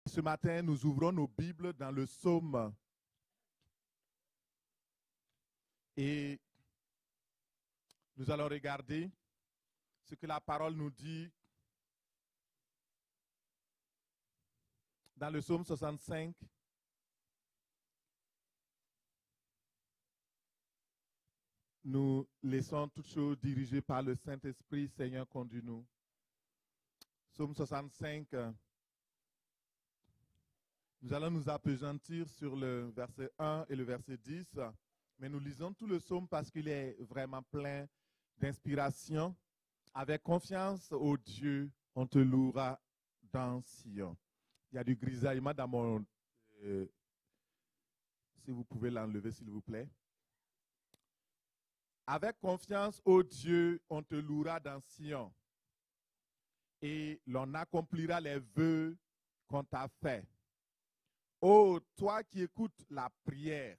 Ce matin, nous ouvrons nos Bibles dans le psaume et nous allons regarder ce que la parole nous dit dans le psaume 65. Nous laissons toutes choses dirigées par le Saint-Esprit. Seigneur, conduis-nous. Psaume 65. Nous allons nous appesantir sur le verset 1 et le verset 10, mais nous lisons tout le psaume parce qu'il est vraiment plein d'inspiration. Avec confiance au Dieu, on te louera dans Sion. Il y a du grisaillement dans mon... si vous pouvez l'enlever, s'il vous plaît. Avec confiance au Dieu, on te louera dans Sion. Et l'on accomplira les vœux qu'on t'a faits. Ô toi qui écoutes la prière,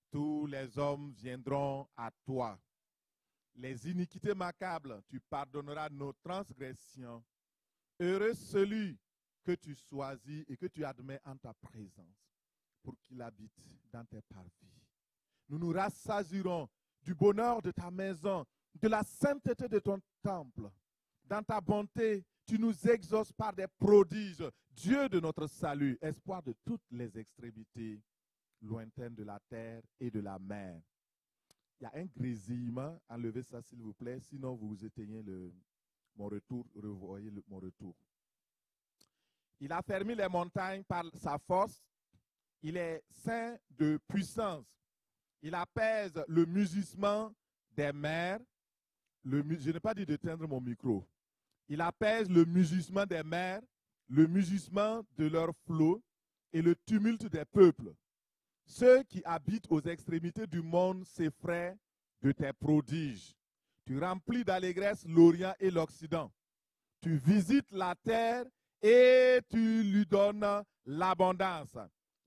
tous les hommes viendront à toi. Les iniquités macabres, tu pardonneras nos transgressions. Heureux celui que tu choisis et que tu admets en ta présence pour qu'il habite dans tes parvis. Nous nous rassasierons du bonheur de ta maison, de la sainteté de ton temple. Dans ta bonté, tu nous exauces par des prodiges, Dieu de notre salut, espoir de toutes les extrémités lointaines de la terre et de la mer. Il y a un grésillement, enlevez ça s'il vous plaît, sinon vous éteignez mon retour, revoyez mon retour. Il a fermé les montagnes par sa force, il est saint de puissance, il apaise le mugissement des mers, je n'ai pas dit d'éteindre mon micro. Il apaise le mugissement des mers, le mugissement de leurs flots et le tumulte des peuples. Ceux qui habitent aux extrémités du monde s'effraient de tes prodiges. Tu remplis d'allégresse l'Orient et l'Occident. Tu visites la terre et tu lui donnes l'abondance.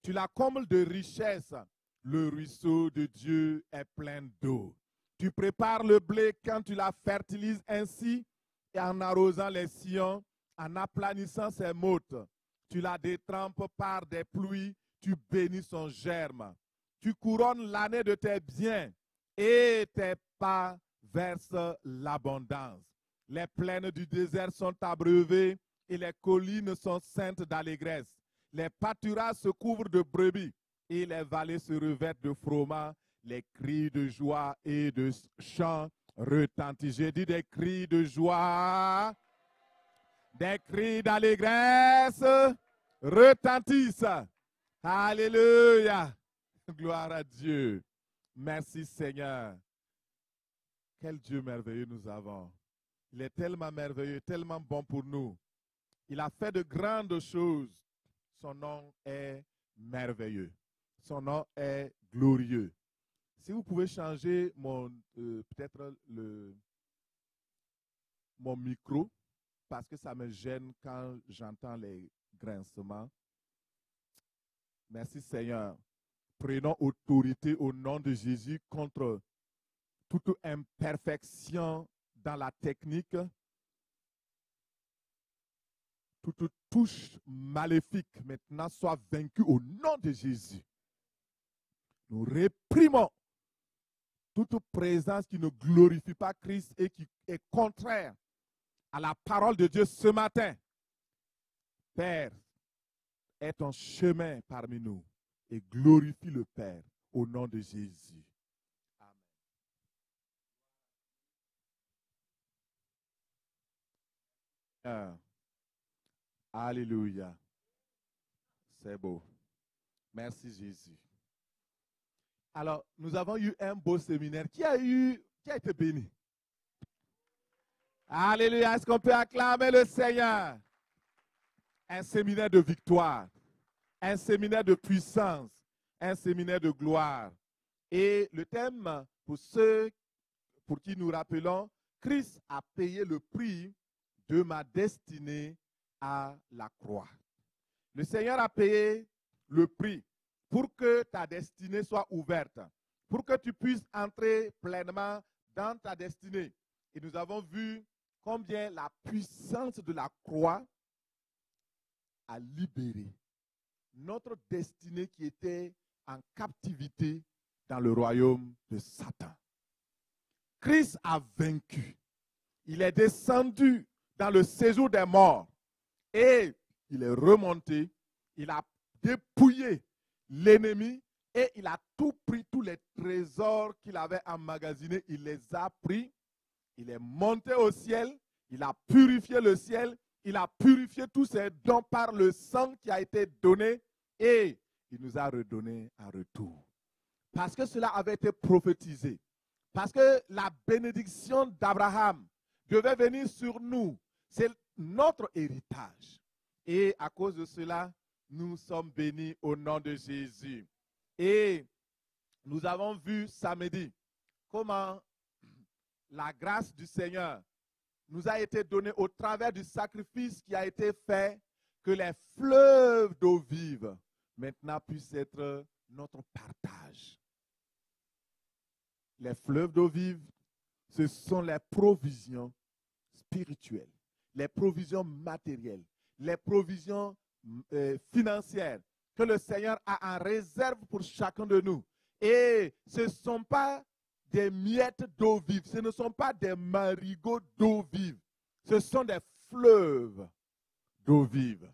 Tu la combles de richesses. Le ruisseau de Dieu est plein d'eau. Tu prépares le blé quand tu la fertilises ainsi, et en arrosant les sillons, en aplanissant ses mottes. Tu la détrempes par des pluies, tu bénis son germe. Tu couronnes l'année de tes biens et tes pas versent l'abondance. Les plaines du désert sont abreuvées et les collines sont saintes d'allégresse. Les pâturages se couvrent de brebis et les vallées se revêtent de froment. Les cris de joie et de chant retentissent. J'ai dit des cris de joie, des cris d'allégresse retentissent. Alléluia. Gloire à Dieu. Merci Seigneur. Quel Dieu merveilleux nous avons. Il est tellement merveilleux, tellement bon pour nous. Il a fait de grandes choses. Son nom est merveilleux. Son nom est glorieux. Si vous pouvez changer peut-être mon micro, parce que ça me gêne quand j'entends les grincements. Merci Seigneur. Prenons autorité au nom de Jésus contre toute imperfection dans la technique, toute touche maléfique maintenant soit vaincue au nom de Jésus. Nous réprimons toute présence qui ne glorifie pas Christ et qui est contraire à la parole de Dieu ce matin. Père, aie ton chemin parmi nous et glorifie le Père au nom de Jésus. Amen. Alléluia. C'est beau. Merci Jésus. Alors, nous avons eu un beau séminaire. Qui a été béni? Alléluia. Est-ce qu'on peut acclamer le Seigneur? Un séminaire de victoire, un séminaire de puissance, un séminaire de gloire. Et le thème, pour ceux pour qui nous rappelons, Christ a payé le prix de ma destinée à la croix. Le Seigneur a payé le prix pour que ta destinée soit ouverte, pour que tu puisses entrer pleinement dans ta destinée. Et nous avons vu combien la puissance de la croix a libéré notre destinée qui était en captivité dans le royaume de Satan. Christ a vaincu. Il est descendu dans le séjour des morts et il est remonté. Il a dépouillé l'ennemi et il a tout pris, tous les trésors qu'il avait emmagasinés, il les a pris. Il est monté au ciel, il a purifié le ciel, il a purifié tous ses dons par le sang qui a été donné et il nous a redonné en retour. Parce que cela avait été prophétisé. Parce que la bénédiction d'Abraham devait venir sur nous. C'est notre héritage. Et à cause de cela, nous sommes bénis au nom de Jésus. Et nous avons vu samedi comment la grâce du Seigneur nous a été donnée au travers du sacrifice qui a été fait, que les fleuves d'eau vive maintenant puissent être notre partage. Les fleuves d'eau vive, ce sont les provisions spirituelles, les provisions matérielles, les provisions financières que le Seigneur a en réserve pour chacun de nous. Et ce ne sont pas des miettes d'eau vive, ce ne sont pas des marigots d'eau vive, ce sont des fleuves d'eau vive.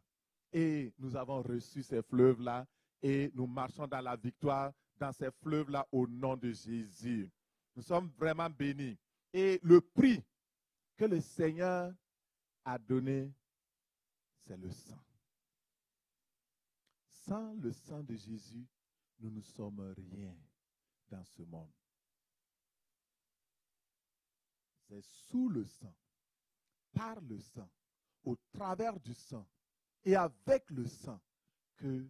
Et nous avons reçu ces fleuves-là et nous marchons dans la victoire dans ces fleuves-là au nom de Jésus. Nous sommes vraiment bénis. Et le prix que le Seigneur a donné, c'est le sang. Sans le sang de Jésus, nous ne sommes rien dans ce monde. C'est sous le sang, par le sang, au travers du sang et avec le sang que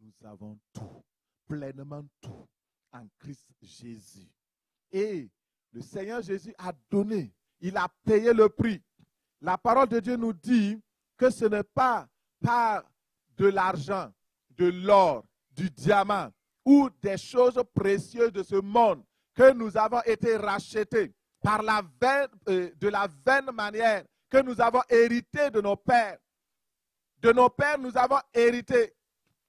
nous avons tout, pleinement tout, en Christ Jésus. Et le Seigneur Jésus a donné, il a payé le prix. La parole de Dieu nous dit que ce n'est pas par de l'argent, de l'or, du diamant ou des choses précieuses de ce monde que nous avons été rachetés par de la vaine manière que nous avons hérité de nos pères. De nos pères, nous avons hérité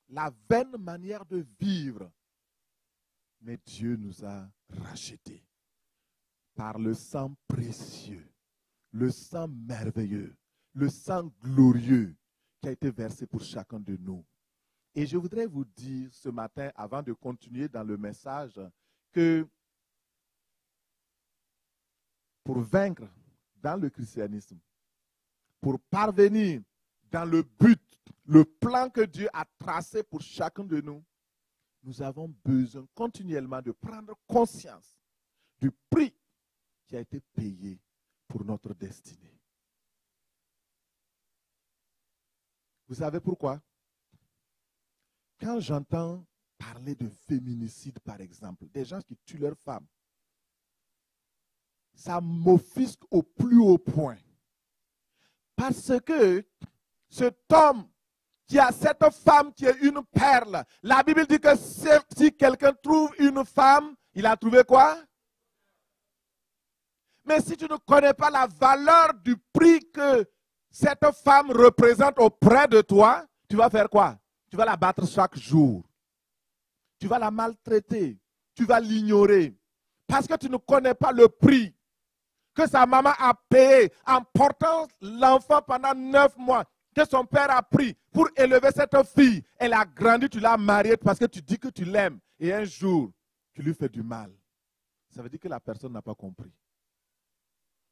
la vaine manière de vivre. Mais Dieu nous a rachetés par le sang précieux, le sang merveilleux, le sang glorieux qui a été versé pour chacun de nous. Et je voudrais vous dire ce matin, avant de continuer dans le message, que pour vaincre dans le christianisme, pour parvenir dans le but, le plan que Dieu a tracé pour chacun de nous, nous avons besoin continuellement de prendre conscience du prix qui a été payé pour notre destinée. Vous savez pourquoi? Quand j'entends parler de féminicide, par exemple, des gens qui tuent leurs femmes, ça m'offusque au plus haut point. Parce que cet homme qui a cette femme qui est une perle, la Bible dit que si quelqu'un trouve une femme, il a trouvé quoi? Mais si tu ne connais pas la valeur du prix que cette femme représente auprès de toi, tu vas faire quoi? Tu vas la battre chaque jour. Tu vas la maltraiter. Tu vas l'ignorer. Parce que tu ne connais pas le prix que sa maman a payé en portant l'enfant pendant 9 mois, que son père a pris pour élever cette fille. Elle a grandi, tu l'as mariée parce que tu dis que tu l'aimes. Et un jour, tu lui fais du mal. Ça veut dire que la personne n'a pas compris.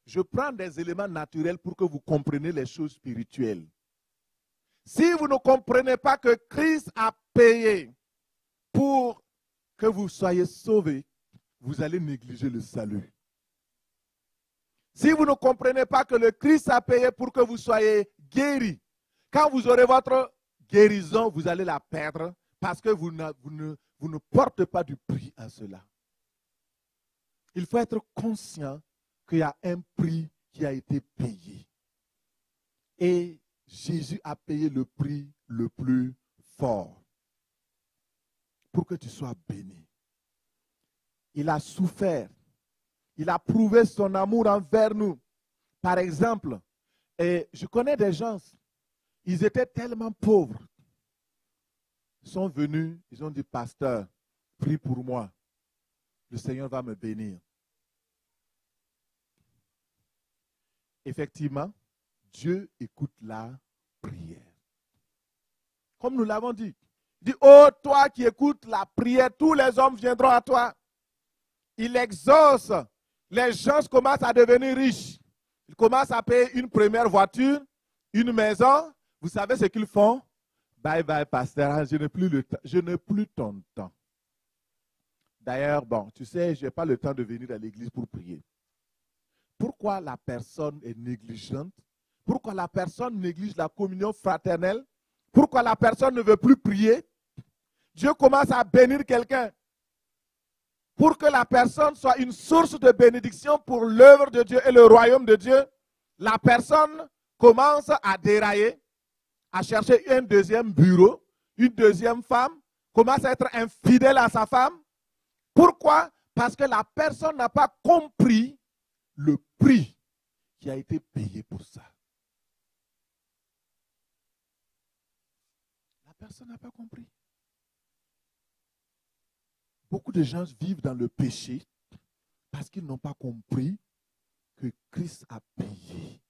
Je prends des éléments naturels pour que vous compreniez les choses spirituelles. Si vous ne comprenez pas que Christ a payé pour que vous soyez sauvés, vous allez négliger le salut. Si vous ne comprenez pas que le Christ a payé pour que vous soyez guéris, quand vous aurez votre guérison, vous allez la perdre parce que vous ne portez pas du prix à cela. Il faut être conscient qu'il y a un prix qui a été payé. Et Jésus a payé le prix le plus fort pour que tu sois béni. Il a souffert. Il a prouvé son amour envers nous. Par exemple, je connais des gens Ils étaient tellement pauvres. Ils sont venus, ils ont dit, pasteur, prie pour moi. Le Seigneur va me bénir. Effectivement, Dieu écoute la prière. Comme nous l'avons dit. Il dit, oh, toi qui écoutes la prière, tous les hommes viendront à toi. Il exauce. Les gens commencent à devenir riches. Ils commencent à payer une première voiture, une maison. Vous savez ce qu'ils font? Bye bye, pasteur, je n'ai plus le temps. Je n'ai plus ton temps. D'ailleurs, bon, tu sais, je n'ai pas le temps de venir à l'église pour prier. Pourquoi la personne est négligente? Pourquoi la personne néglige la communion fraternelle? Pourquoi la personne ne veut plus prier? Dieu commence à bénir quelqu'un. Pour que la personne soit une source de bénédiction pour l'œuvre de Dieu et le royaume de Dieu, la personne commence à dérailler, à chercher un deuxième bureau, une deuxième femme, commence à être infidèle à sa femme. Pourquoi? Parce que la personne n'a pas compris le prix qui a été payé pour ça. La personne n'a pas compris. Beaucoup de gens vivent dans le péché parce qu'ils n'ont pas compris que Christ a payé.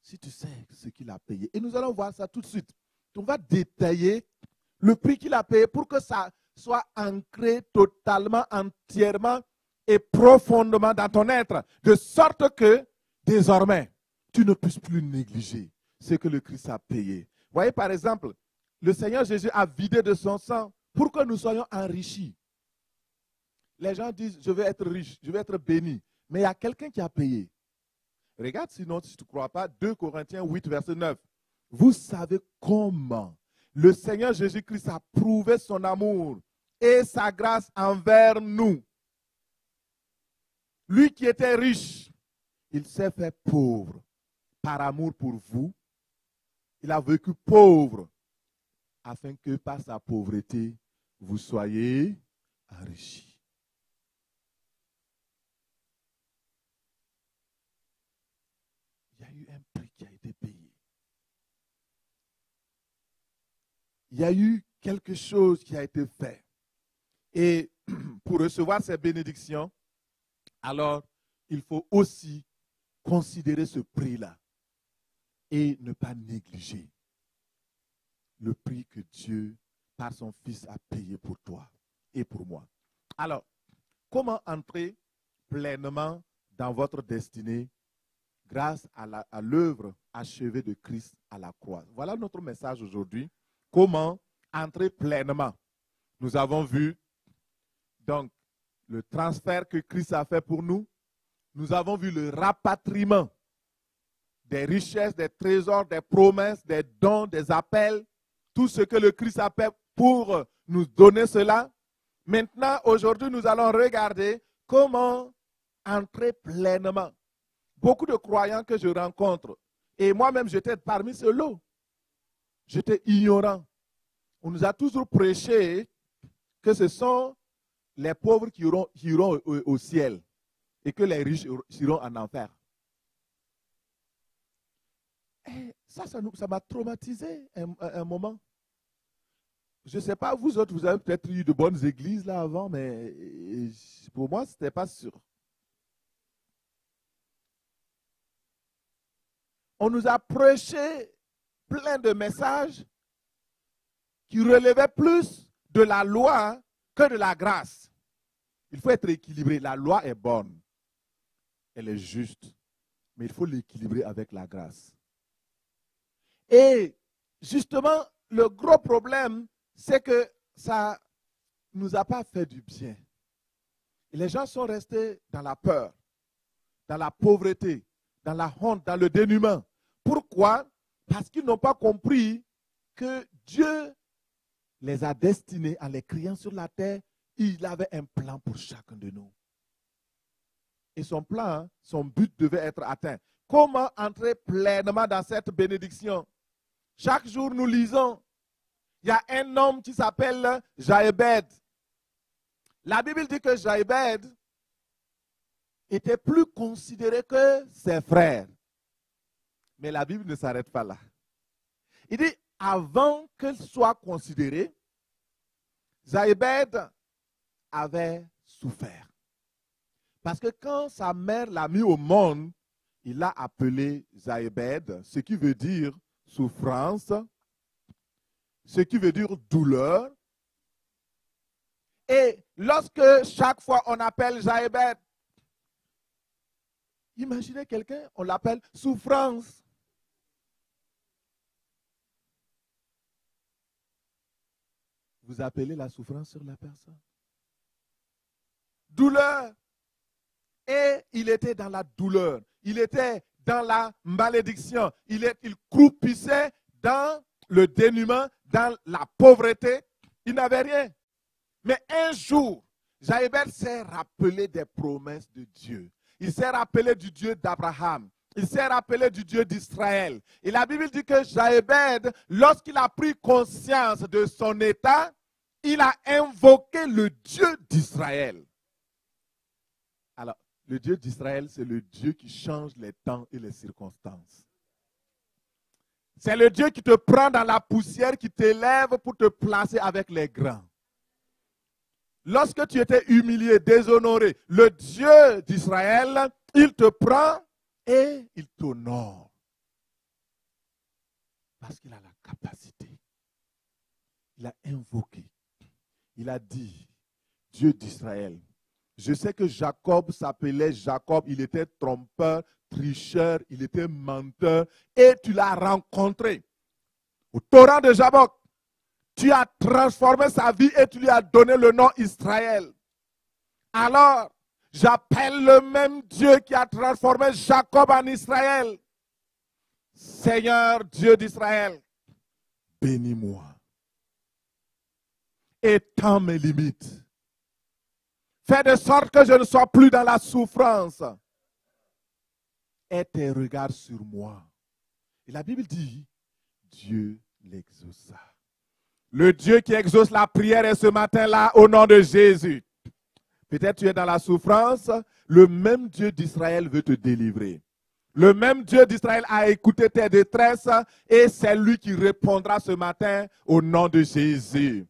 Si tu sais ce qu'il a payé, et nous allons voir ça tout de suite, on va détailler le prix qu'il a payé pour que ça soit ancré totalement, entièrement et profondément dans ton être, de sorte que désormais, tu ne puisses plus négliger ce que le Christ a payé. Vous voyez, par exemple, le Seigneur Jésus a vidé de son sang pour que nous soyons enrichis. Les gens disent, je vais être riche, je vais être béni. Mais il y a quelqu'un qui a payé. Regarde sinon, si tu ne crois pas, 2 Corinthiens 8, verset 9. Vous savez comment le Seigneur Jésus-Christ a prouvé son amour et sa grâce envers nous. Lui qui était riche, il s'est fait pauvre par amour pour vous. Il a vécu pauvre afin que par sa pauvreté, vous soyez enrichis. Il y a eu un prix qui a été payé. Il y a eu quelque chose qui a été fait. Et pour recevoir ces bénédictions, alors il faut aussi considérer ce prix-là et ne pas négliger le prix que Dieu, par son Fils, a payé pour toi et pour moi. Alors, comment entrer pleinement dans votre destinée grâce à l'œuvre achevée de Christ à la croix? Voilà notre message aujourd'hui. Comment entrer pleinement? Nous avons vu donc le transfert que Christ a fait pour nous. Nous avons vu le rapatriement des richesses, des trésors, des promesses, des dons, des appels, tout ce que le Christ a fait pour nous donner cela. Maintenant, aujourd'hui, nous allons regarder comment entrer pleinement. Beaucoup de croyants que je rencontre, et moi-même j'étais parmi ce lot, j'étais ignorant. On nous a toujours prêché que ce sont les pauvres qui iront au ciel et que les riches iront en enfer. Et ça m'a traumatisé un moment. Je ne sais pas, vous autres, vous avez peut-être eu de bonnes églises là avant, mais pour moi, ce n'était pas sûr. On nous a prêché plein de messages qui relevaient plus de la loi que de la grâce. Il faut être équilibré. La loi est bonne. Elle est juste. Mais il faut l'équilibrer avec la grâce. Et justement, le gros problème, c'est que ça ne nous a pas fait du bien. Et les gens sont restés dans la peur, dans la pauvreté, dans la honte, dans le dénuement. Pourquoi? Parce qu'ils n'ont pas compris que Dieu les a destinés en les criant sur la terre. Il avait un plan pour chacun de nous. Et son plan, son but devait être atteint. Comment entrer pleinement dans cette bénédiction? Chaque jour, nous lisons. Il y a un homme qui s'appelle Jochebed. La Bible dit que Jochebed était plus considéré que ses frères. Mais la Bible ne s'arrête pas là. Il dit, avant qu'elle soit considérée, Jochebed avait souffert. Parce que quand sa mère l'a mis au monde, il l'a appelé Jochebed, ce qui veut dire souffrance, ce qui veut dire douleur. Et lorsque chaque fois on appelle Jochebed, imaginez quelqu'un, on l'appelle souffrance. Vous appelez la souffrance sur la personne. Douleur. Et il était dans la douleur. Il était dans la malédiction. Il croupissait dans le dénuement, dans la pauvreté. Il n'avait rien. Mais un jour, Jochebed s'est rappelé des promesses de Dieu. Il s'est rappelé du Dieu d'Abraham. Il s'est rappelé du Dieu d'Israël. Et la Bible dit que Jochebed, lorsqu'il a pris conscience de son état, il a invoqué le Dieu d'Israël. Alors, le Dieu d'Israël, c'est le Dieu qui change les temps et les circonstances. C'est le Dieu qui te prend dans la poussière, qui t'élève pour te placer avec les grands. Lorsque tu étais humilié, déshonoré, le Dieu d'Israël, il te prend et il t'honore. Parce qu'il a la capacité. Il a invoqué. Il a dit, Dieu d'Israël, je sais que Jacob s'appelait Jacob, il était trompeur, tricheur, il était menteur, et tu l'as rencontré au torrent de Jabbok. Tu as transformé sa vie et tu lui as donné le nom Israël. Alors, j'appelle le même Dieu qui a transformé Jacob en Israël. Seigneur Dieu d'Israël, bénis-moi. Étends mes limites. Fais de sorte que je ne sois plus dans la souffrance. Et tes regards sur moi. Et la Bible dit, Dieu l'exauça. Le Dieu qui exauce la prière est ce matin-là au nom de Jésus. Peut-être tu es dans la souffrance, le même Dieu d'Israël veut te délivrer. Le même Dieu d'Israël a écouté tes détresses et c'est lui qui répondra ce matin au nom de Jésus.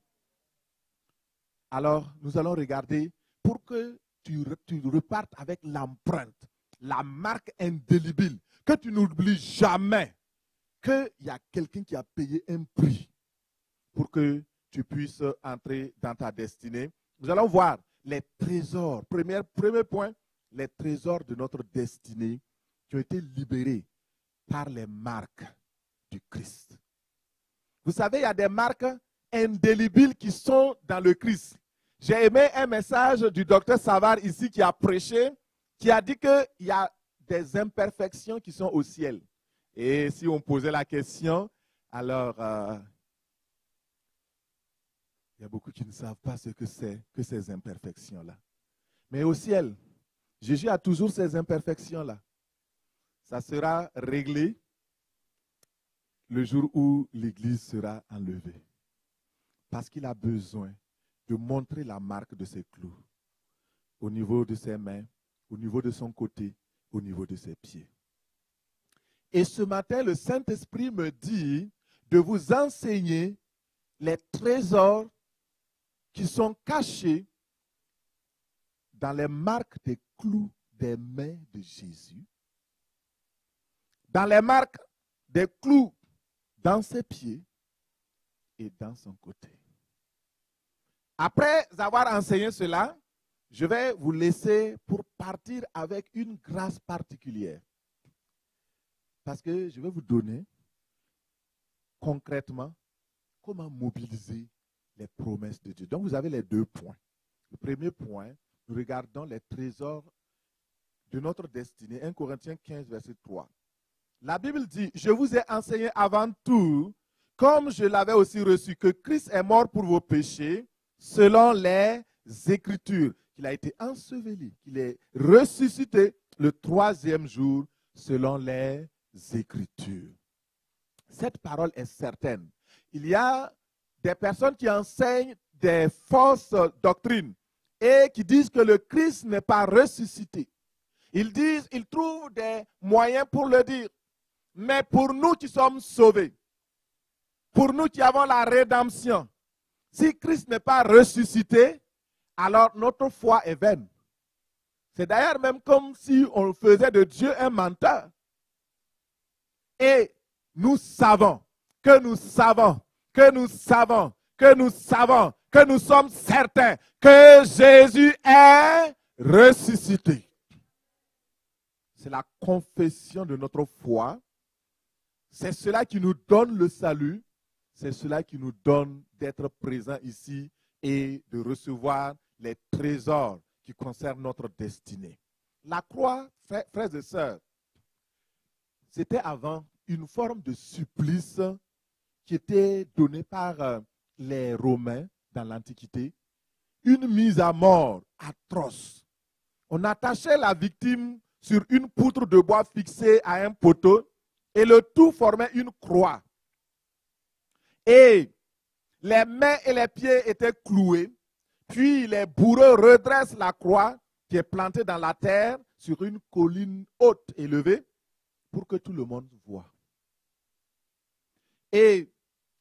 Alors, nous allons regarder pour que tu repartes avec l'empreinte, la marque indélébile, que tu n'oublies jamais qu'il y a quelqu'un qui a payé un prix pour que tu puisses entrer dans ta destinée. Nous allons voir les trésors. Premier point, les trésors de notre destinée qui ont été libérés par les marques du Christ. Vous savez, il y a des marques indélébiles qui sont dans le Christ. J'ai aimé un message du docteur Savard ici qui a prêché, qui a dit qu'il y a des imperfections qui sont au ciel. Et si on posait la question, alors il y a beaucoup qui ne savent pas ce que c'est que ces imperfections-là. Mais au ciel, Jésus a toujours ces imperfections-là. Ça sera réglé le jour où l'Église sera enlevée. Parce qu'il a besoin de montrer la marque de ses clous au niveau de ses mains, au niveau de son côté, au niveau de ses pieds. Et ce matin, le Saint-Esprit me dit de vous enseigner les trésors qui sont cachés dans les marques des clous des mains de Jésus, dans les marques des clous dans ses pieds et dans son côté. Après avoir enseigné cela, je vais vous laisser pour partir avec une grâce particulière. Parce que je vais vous donner concrètement comment mobiliser les promesses de Dieu. Donc vous avez les deux points. Le premier point, nous regardons les trésors de notre destinée. 1 Corinthiens 15, verset 3. La Bible dit, je vous ai enseigné avant tout, comme je l'avais aussi reçu, que Christ est mort pour vos péchés, selon les Écritures, qu'il a été enseveli, qu'il est ressuscité le troisième jour, selon les Écritures. Cette parole est certaine. Il y a des personnes qui enseignent des fausses doctrines et qui disent que le Christ n'est pas ressuscité. Ils trouvent des moyens pour le dire. Mais pour nous qui sommes sauvés, pour nous qui avons la rédemption, si Christ n'est pas ressuscité, alors notre foi est vaine. C'est d'ailleurs même comme si on faisait de Dieu un menteur. Et nous savons, que nous savons, que nous savons, que nous savons, que nous sommes certains que Jésus est ressuscité. C'est la confession de notre foi. C'est cela qui nous donne le salut. C'est cela qui nous donne d'être présents ici et de recevoir les trésors qui concernent notre destinée. La croix, frères et sœurs, c'était avant une forme de supplice qui était donnée par les Romains dans l'Antiquité. Une mise à mort atroce. On attachait la victime sur une poutre de bois fixée à un poteau et le tout formait une croix. Et les mains et les pieds étaient cloués. Puis les bourreaux redressent la croix qui est plantée dans la terre sur une colline haute élevée pour que tout le monde voie. Et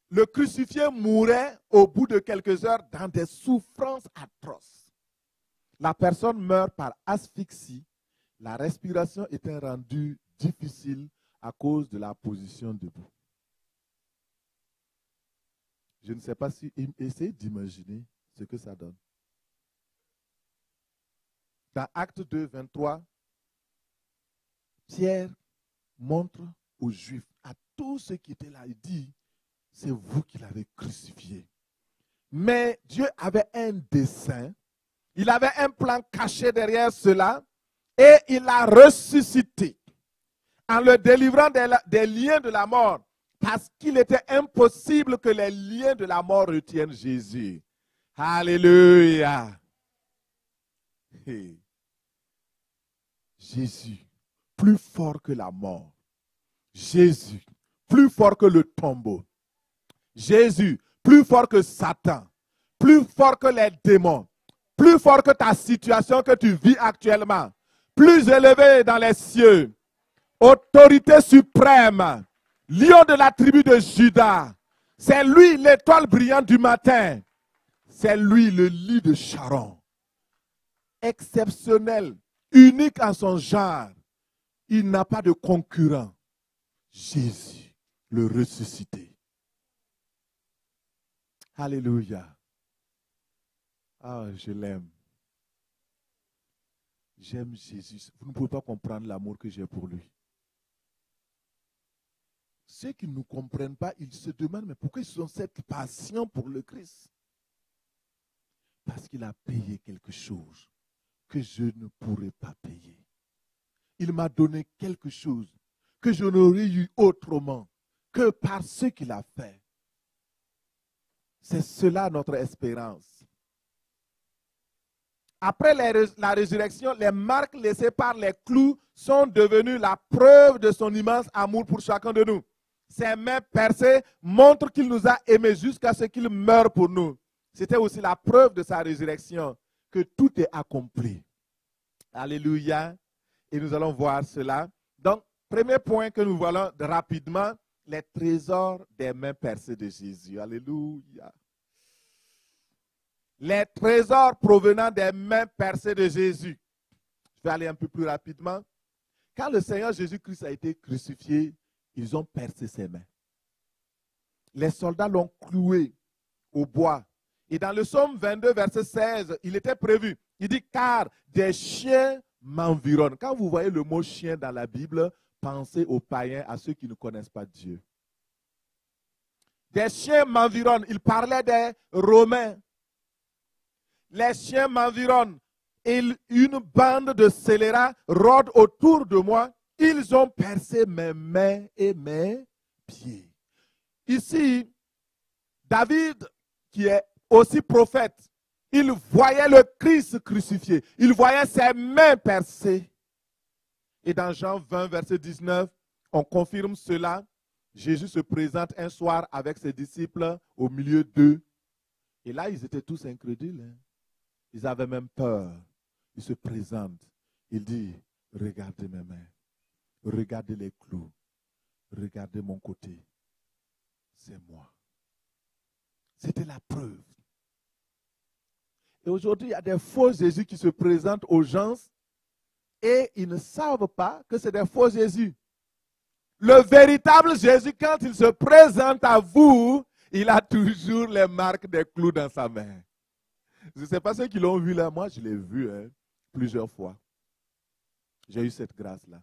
le crucifié mourait au bout de quelques heures dans des souffrances atroces. La personne meurt par asphyxie. La respiration était rendue difficile à cause de la position debout. Je ne sais pas si essayez d'imaginer ce que ça donne. Dans Acte 2, 23, Pierre montre aux Juifs, à tous ceux qui étaient là, il dit, c'est vous qui l'avez crucifié. Mais Dieu avait un dessein, il avait un plan caché derrière cela, et il l'a ressuscité en le délivrant des liens de la mort, parce qu'il était impossible que les liens de la mort retiennent Jésus. Alléluia. Hey. Jésus, plus fort que la mort. Jésus, plus fort que le tombeau. Jésus, plus fort que Satan. Plus fort que les démons. Plus fort que ta situation que tu vis actuellement. Plus élevé dans les cieux. Autorité suprême. Lion de la tribu de Juda. C'est lui l'étoile brillante du matin. C'est lui le lit de Sharon. Exceptionnel. Unique en son genre. Il n'a pas de concurrent. Jésus, le ressuscité. Alléluia. Ah, je l'aime. J'aime Jésus. Vous ne pouvez pas comprendre l'amour que j'ai pour lui. Ceux qui ne nous comprennent pas, ils se demandent, mais pourquoi ils ont cette passion pour le Christ? Parce qu'il a payé quelque chose que je ne pourrais pas payer. Il m'a donné quelque chose que je n'aurais eu autrement que par ce qu'il a fait. C'est cela notre espérance. Après la résurrection, les marques laissées par les clous sont devenues la preuve de son immense amour pour chacun de nous. Ses mains percées montrent qu'il nous a aimés jusqu'à ce qu'il meure pour nous. C'était aussi la preuve de sa résurrection, que tout est accompli. Alléluia. Et nous allons voir cela. Donc, premier point que nous voyons rapidement, les trésors des mains percées de Jésus. Alléluia. Les trésors provenant des mains percées de Jésus. Je vais aller un peu plus rapidement. Quand le Seigneur Jésus-Christ a été crucifié, ils ont percé ses mains. Les soldats l'ont cloué au bois. Et dans le psaume 22, verset 16, il était prévu. Il dit, car des chiens m'environnent. Quand vous voyez le mot chien dans la Bible, pensez aux païens, à ceux qui ne connaissent pas Dieu. Des chiens m'environnent. Il parlait des Romains. Les chiens m'environnent. Et une bande de scélérats rôde autour de moi. Ils ont percé mes mains et mes pieds. Ici, David, qui est aussi prophète, il voyait le Christ crucifié. Il voyait ses mains percées. Et dans Jean 20, verset 19, on confirme cela. Jésus se présente un soir avec ses disciples au milieu d'eux. Et là, ils étaient tous incrédules. Hein. Ils avaient même peur. Il se présente. Il dit, regardez mes mains. Regardez les clous. regardez mon côté, c'est moi. C'était la preuve. Et aujourd'hui, il y a des faux Jésus qui se présentent aux gens et ils ne savent pas que c'est des faux Jésus. Le véritable Jésus, quand il se présente à vous, il a toujours les marques des clous dans sa main. Je ne sais pas ceux qui l'ont vu là, moi je l'ai vu plusieurs fois. J'ai eu cette grâce-là.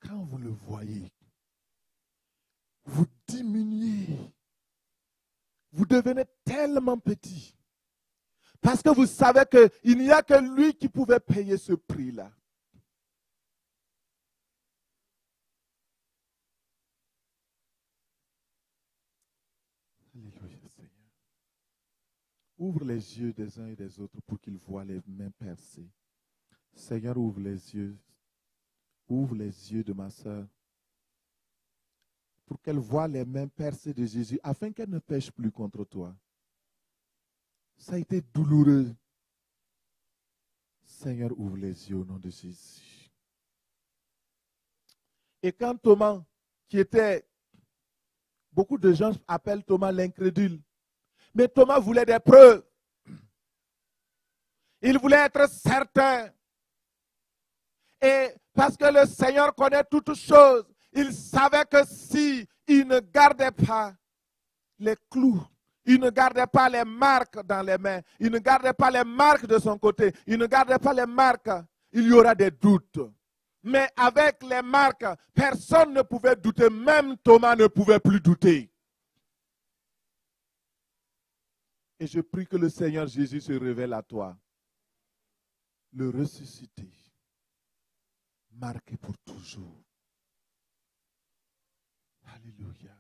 Quand vous le voyez, vous diminuez. Vous devenez tellement petit. Parce que vous savez qu'il n'y a que lui qui pouvait payer ce prix-là. Alléluia, Seigneur. Ouvre les yeux des uns et des autres pour qu'ils voient les mains percées. Seigneur, ouvre les yeux. Ouvre les yeux de ma soeur. Pour qu'elle voie les mains percées de Jésus, afin qu'elle ne pêche plus contre toi. Ça a été douloureux. Seigneur, ouvre les yeux au nom de Jésus. Et quand Thomas, qui était, beaucoup de gens appellent Thomas l'incrédule, mais Thomas voulait des preuves. Il voulait être certain. Et parce que le Seigneur connaît toutes choses, il savait que si il ne gardait pas les clous, il ne gardait pas les marques dans les mains, il ne gardait pas les marques de son côté, il ne gardait pas les marques, il y aura des doutes. Mais avec les marques, personne ne pouvait douter, même Thomas ne pouvait plus douter. Et je prie que le Seigneur Jésus se révèle à toi, le ressuscité, marqué pour toujours. Alléluia.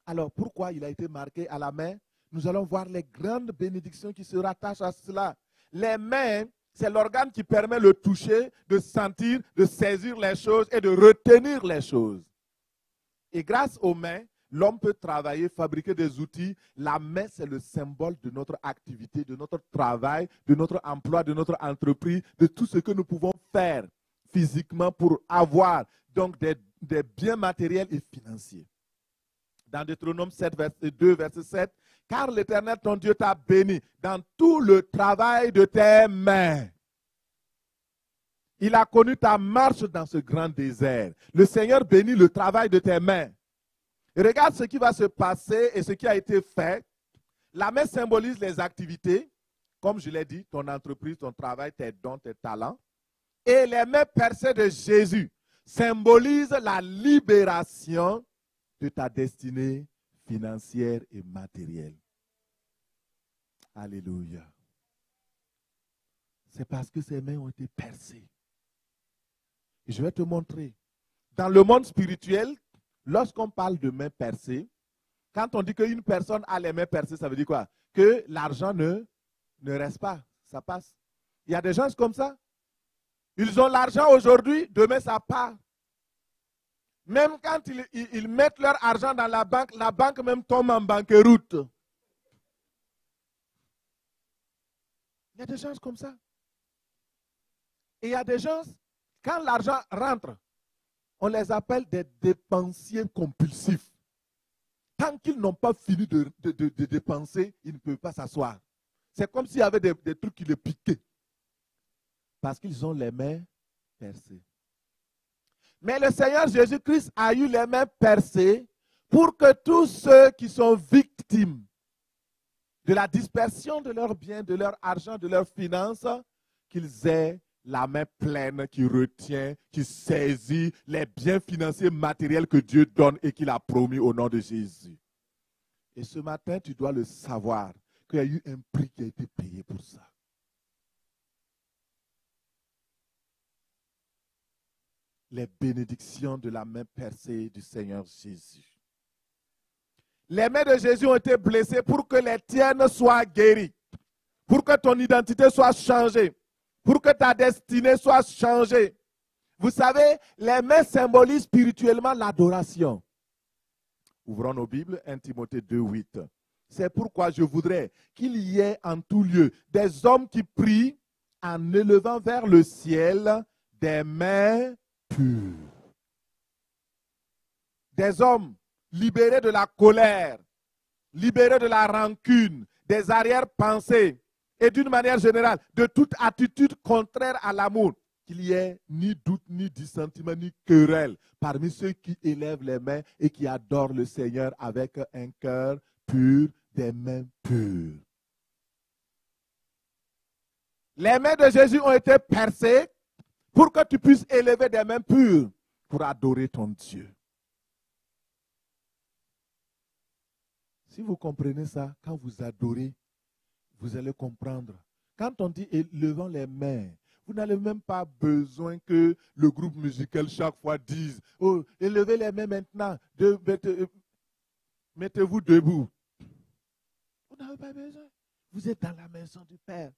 Alors, pourquoi il a été marqué à la main? Nous allons voir les grandes bénédictions qui se rattachent à cela. Les mains, c'est l'organe qui permet le toucher, de sentir, de saisir les choses et de retenir les choses. Et grâce aux mains, l'homme peut travailler, fabriquer des outils. La main, c'est le symbole de notre activité, de notre travail, de notre emploi, de notre entreprise, de tout ce que nous pouvons faire physiquement pour avoir donc des biens matériels et financiers. Dans Deutéronome 7, verset 2, verset 7, « Car l'Éternel, ton Dieu, t'a béni dans tout le travail de tes mains. Il a connu ta marche dans ce grand désert. Le Seigneur bénit le travail de tes mains. » Regarde ce qui va se passer et ce qui a été fait. La main symbolise les activités, comme je l'ai dit, ton entreprise, ton travail, tes dons, tes talents. Et les mains percées de Jésus symbolisent la libération de ta destinée financière et matérielle. Alléluia. C'est parce que ces mains ont été percées. Et je vais te montrer. Dans le monde spirituel, lorsqu'on parle de mains percées, quand on dit qu'une personne a les mains percées, ça veut dire quoi? Que l'argent ne reste pas, ça passe. Il y a des gens comme ça. Ils ont l'argent aujourd'hui, demain ça part. Même quand ils mettent leur argent dans la banque même tombe en banqueroute. Il y a des gens comme ça. Et il y a des gens, quand l'argent rentre, on les appelle des dépensiers compulsifs. Tant qu'ils n'ont pas fini de dépenser, ils ne peuvent pas s'asseoir. C'est comme s'il y avait des trucs qui les piquaient. Parce qu'ils ont les mains percées. Mais le Seigneur Jésus-Christ a eu les mains percées pour que tous ceux qui sont victimes de la dispersion de leurs biens, de leur argent, de leurs finances, qu'ils aient la main pleine qui retient, qui saisit les biens financiers matériels que Dieu donne et qu'il a promis au nom de Jésus. Et ce matin, tu dois le savoir, qu'il y a eu un prix qui a été payé pour ça. Les bénédictions de la main percée du Seigneur Jésus. Les mains de Jésus ont été blessées pour que les tiennes soient guéries, pour que ton identité soit changée, pour que ta destinée soit changée. Vous savez, les mains symbolisent spirituellement l'adoration. Ouvrons nos Bibles, 1 Timothée 2, 8. C'est pourquoi je voudrais qu'il y ait en tout lieu des hommes qui prient, en élevant vers le ciel des mains pures. Des hommes libérés de la colère, libérés de la rancune, des arrière-pensées et d'une manière générale, de toute attitude contraire à l'amour. Qu'il n'y ait ni doute, ni dissentiment, ni querelle parmi ceux qui élèvent les mains et qui adorent le Seigneur avec un cœur pur, des mains pures. Les mains de Jésus ont été percées pour que tu puisses élever des mains pures pour adorer ton Dieu. Si vous comprenez ça, quand vous adorez, vous allez comprendre. Quand on dit élevant les mains, vous n'avez même pas besoin que le groupe musical chaque fois dise « Oh, élevez les mains maintenant, mettez-vous debout. » Vous n'avez pas besoin. Vous êtes dans la maison du Père.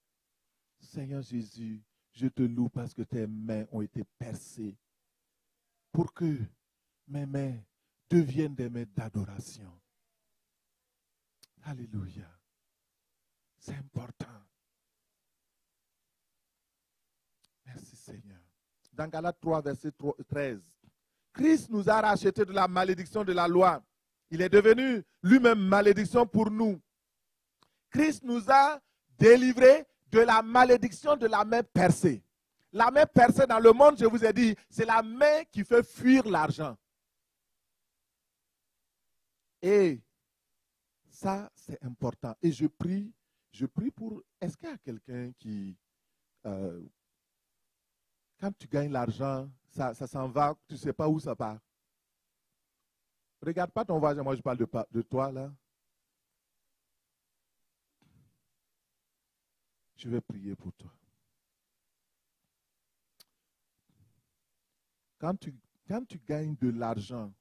Seigneur Jésus, je te loue parce que tes mains ont été percées pour que mes mains deviennent des mains d'adoration. Alléluia. C'est important. Merci Seigneur. Dans Galates 3, verset 13, Christ nous a rachetés de la malédiction de la loi. Il est devenu lui-même malédiction pour nous. Christ nous a délivrés de la malédiction de la main percée. La main percée dans le monde, je vous ai dit, c'est la main qui fait fuir l'argent. Et ça, c'est important. Et je prie pour... Est-ce qu'il y a quelqu'un qui... quand tu gagnes l'argent, ça s'en va, tu ne sais pas où ça part. Regarde pas ton voisin, moi je parle de toi là. Je vais prier pour toi. Quand tu gagnes de l'argent,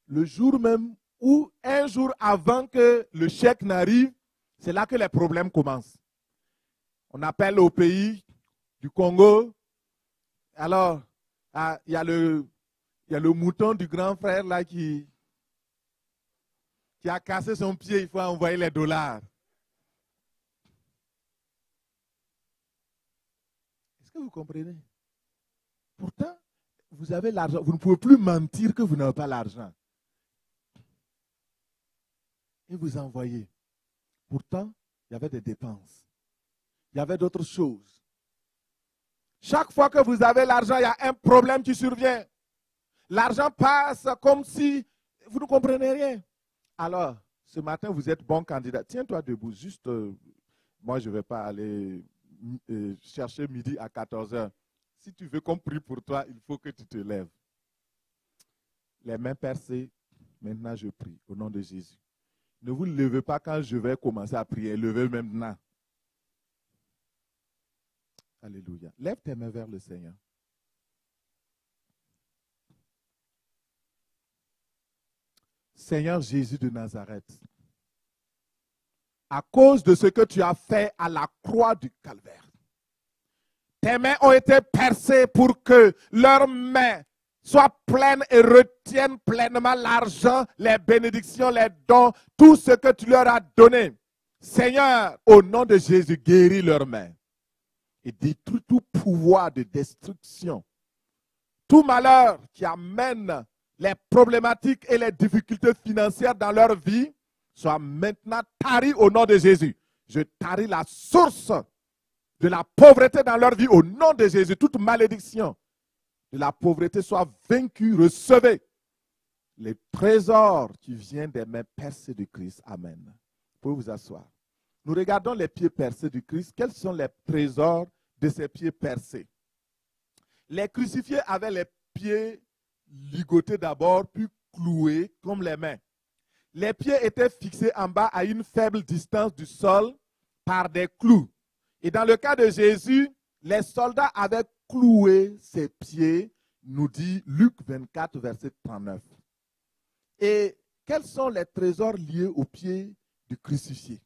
le jour même ou un jour avant que le chèque n'arrive, c'est là que les problèmes commencent. On appelle au pays du Congo. Alors, il y a le mouton du grand frère là qui a cassé son pied, il faut envoyer les dollars. Est-ce que vous comprenez? Pourtant, vous avez l'argent. Vous ne pouvez plus mentir que vous n'avez pas l'argent. Et vous envoyez. Pourtant, il y avait des dépenses. Il y avait d'autres choses. Chaque fois que vous avez l'argent, il y a un problème qui survient. L'argent passe comme si vous ne comprenez rien. Alors, ce matin, vous êtes bon candidat. Tiens-toi debout. Juste, moi, je ne vais pas aller chercher midi à 14h. Si tu veux qu'on prie pour toi, il faut que tu te lèves. Les mains percées, maintenant je prie au nom de Jésus. Ne vous levez pas quand je vais commencer à prier. Levez maintenant. Alléluia. Lève tes mains vers le Seigneur. Seigneur Jésus de Nazareth, à cause de ce que tu as fait à la croix du Calvaire, tes mains ont été percées pour que leurs mains soient pleines et retiennent pleinement l'argent, les bénédictions, les dons, tout ce que tu leur as donné. Seigneur, au nom de Jésus, guéris leurs mains et détruis tout pouvoir de destruction. Tout malheur qui amène les problématiques et les difficultés financières dans leur vie soit maintenant tari au nom de Jésus. Je taris la source de la pauvreté dans leur vie au nom de Jésus. Toute malédiction de la pauvreté soit vaincue, recevez les trésors qui viennent des mains percées de Christ. Amen. Vous pouvez vous asseoir. Nous regardons les pieds percés du Christ. Quels sont les trésors de ces pieds percés? Les crucifiés avaient les pieds ligotés d'abord, puis cloués comme les mains. Les pieds étaient fixés en bas à une faible distance du sol par des clous. Et dans le cas de Jésus, les soldats avaient cloué ses pieds, nous dit Luc 24, verset 39. Et quels sont les trésors liés aux pieds du crucifié?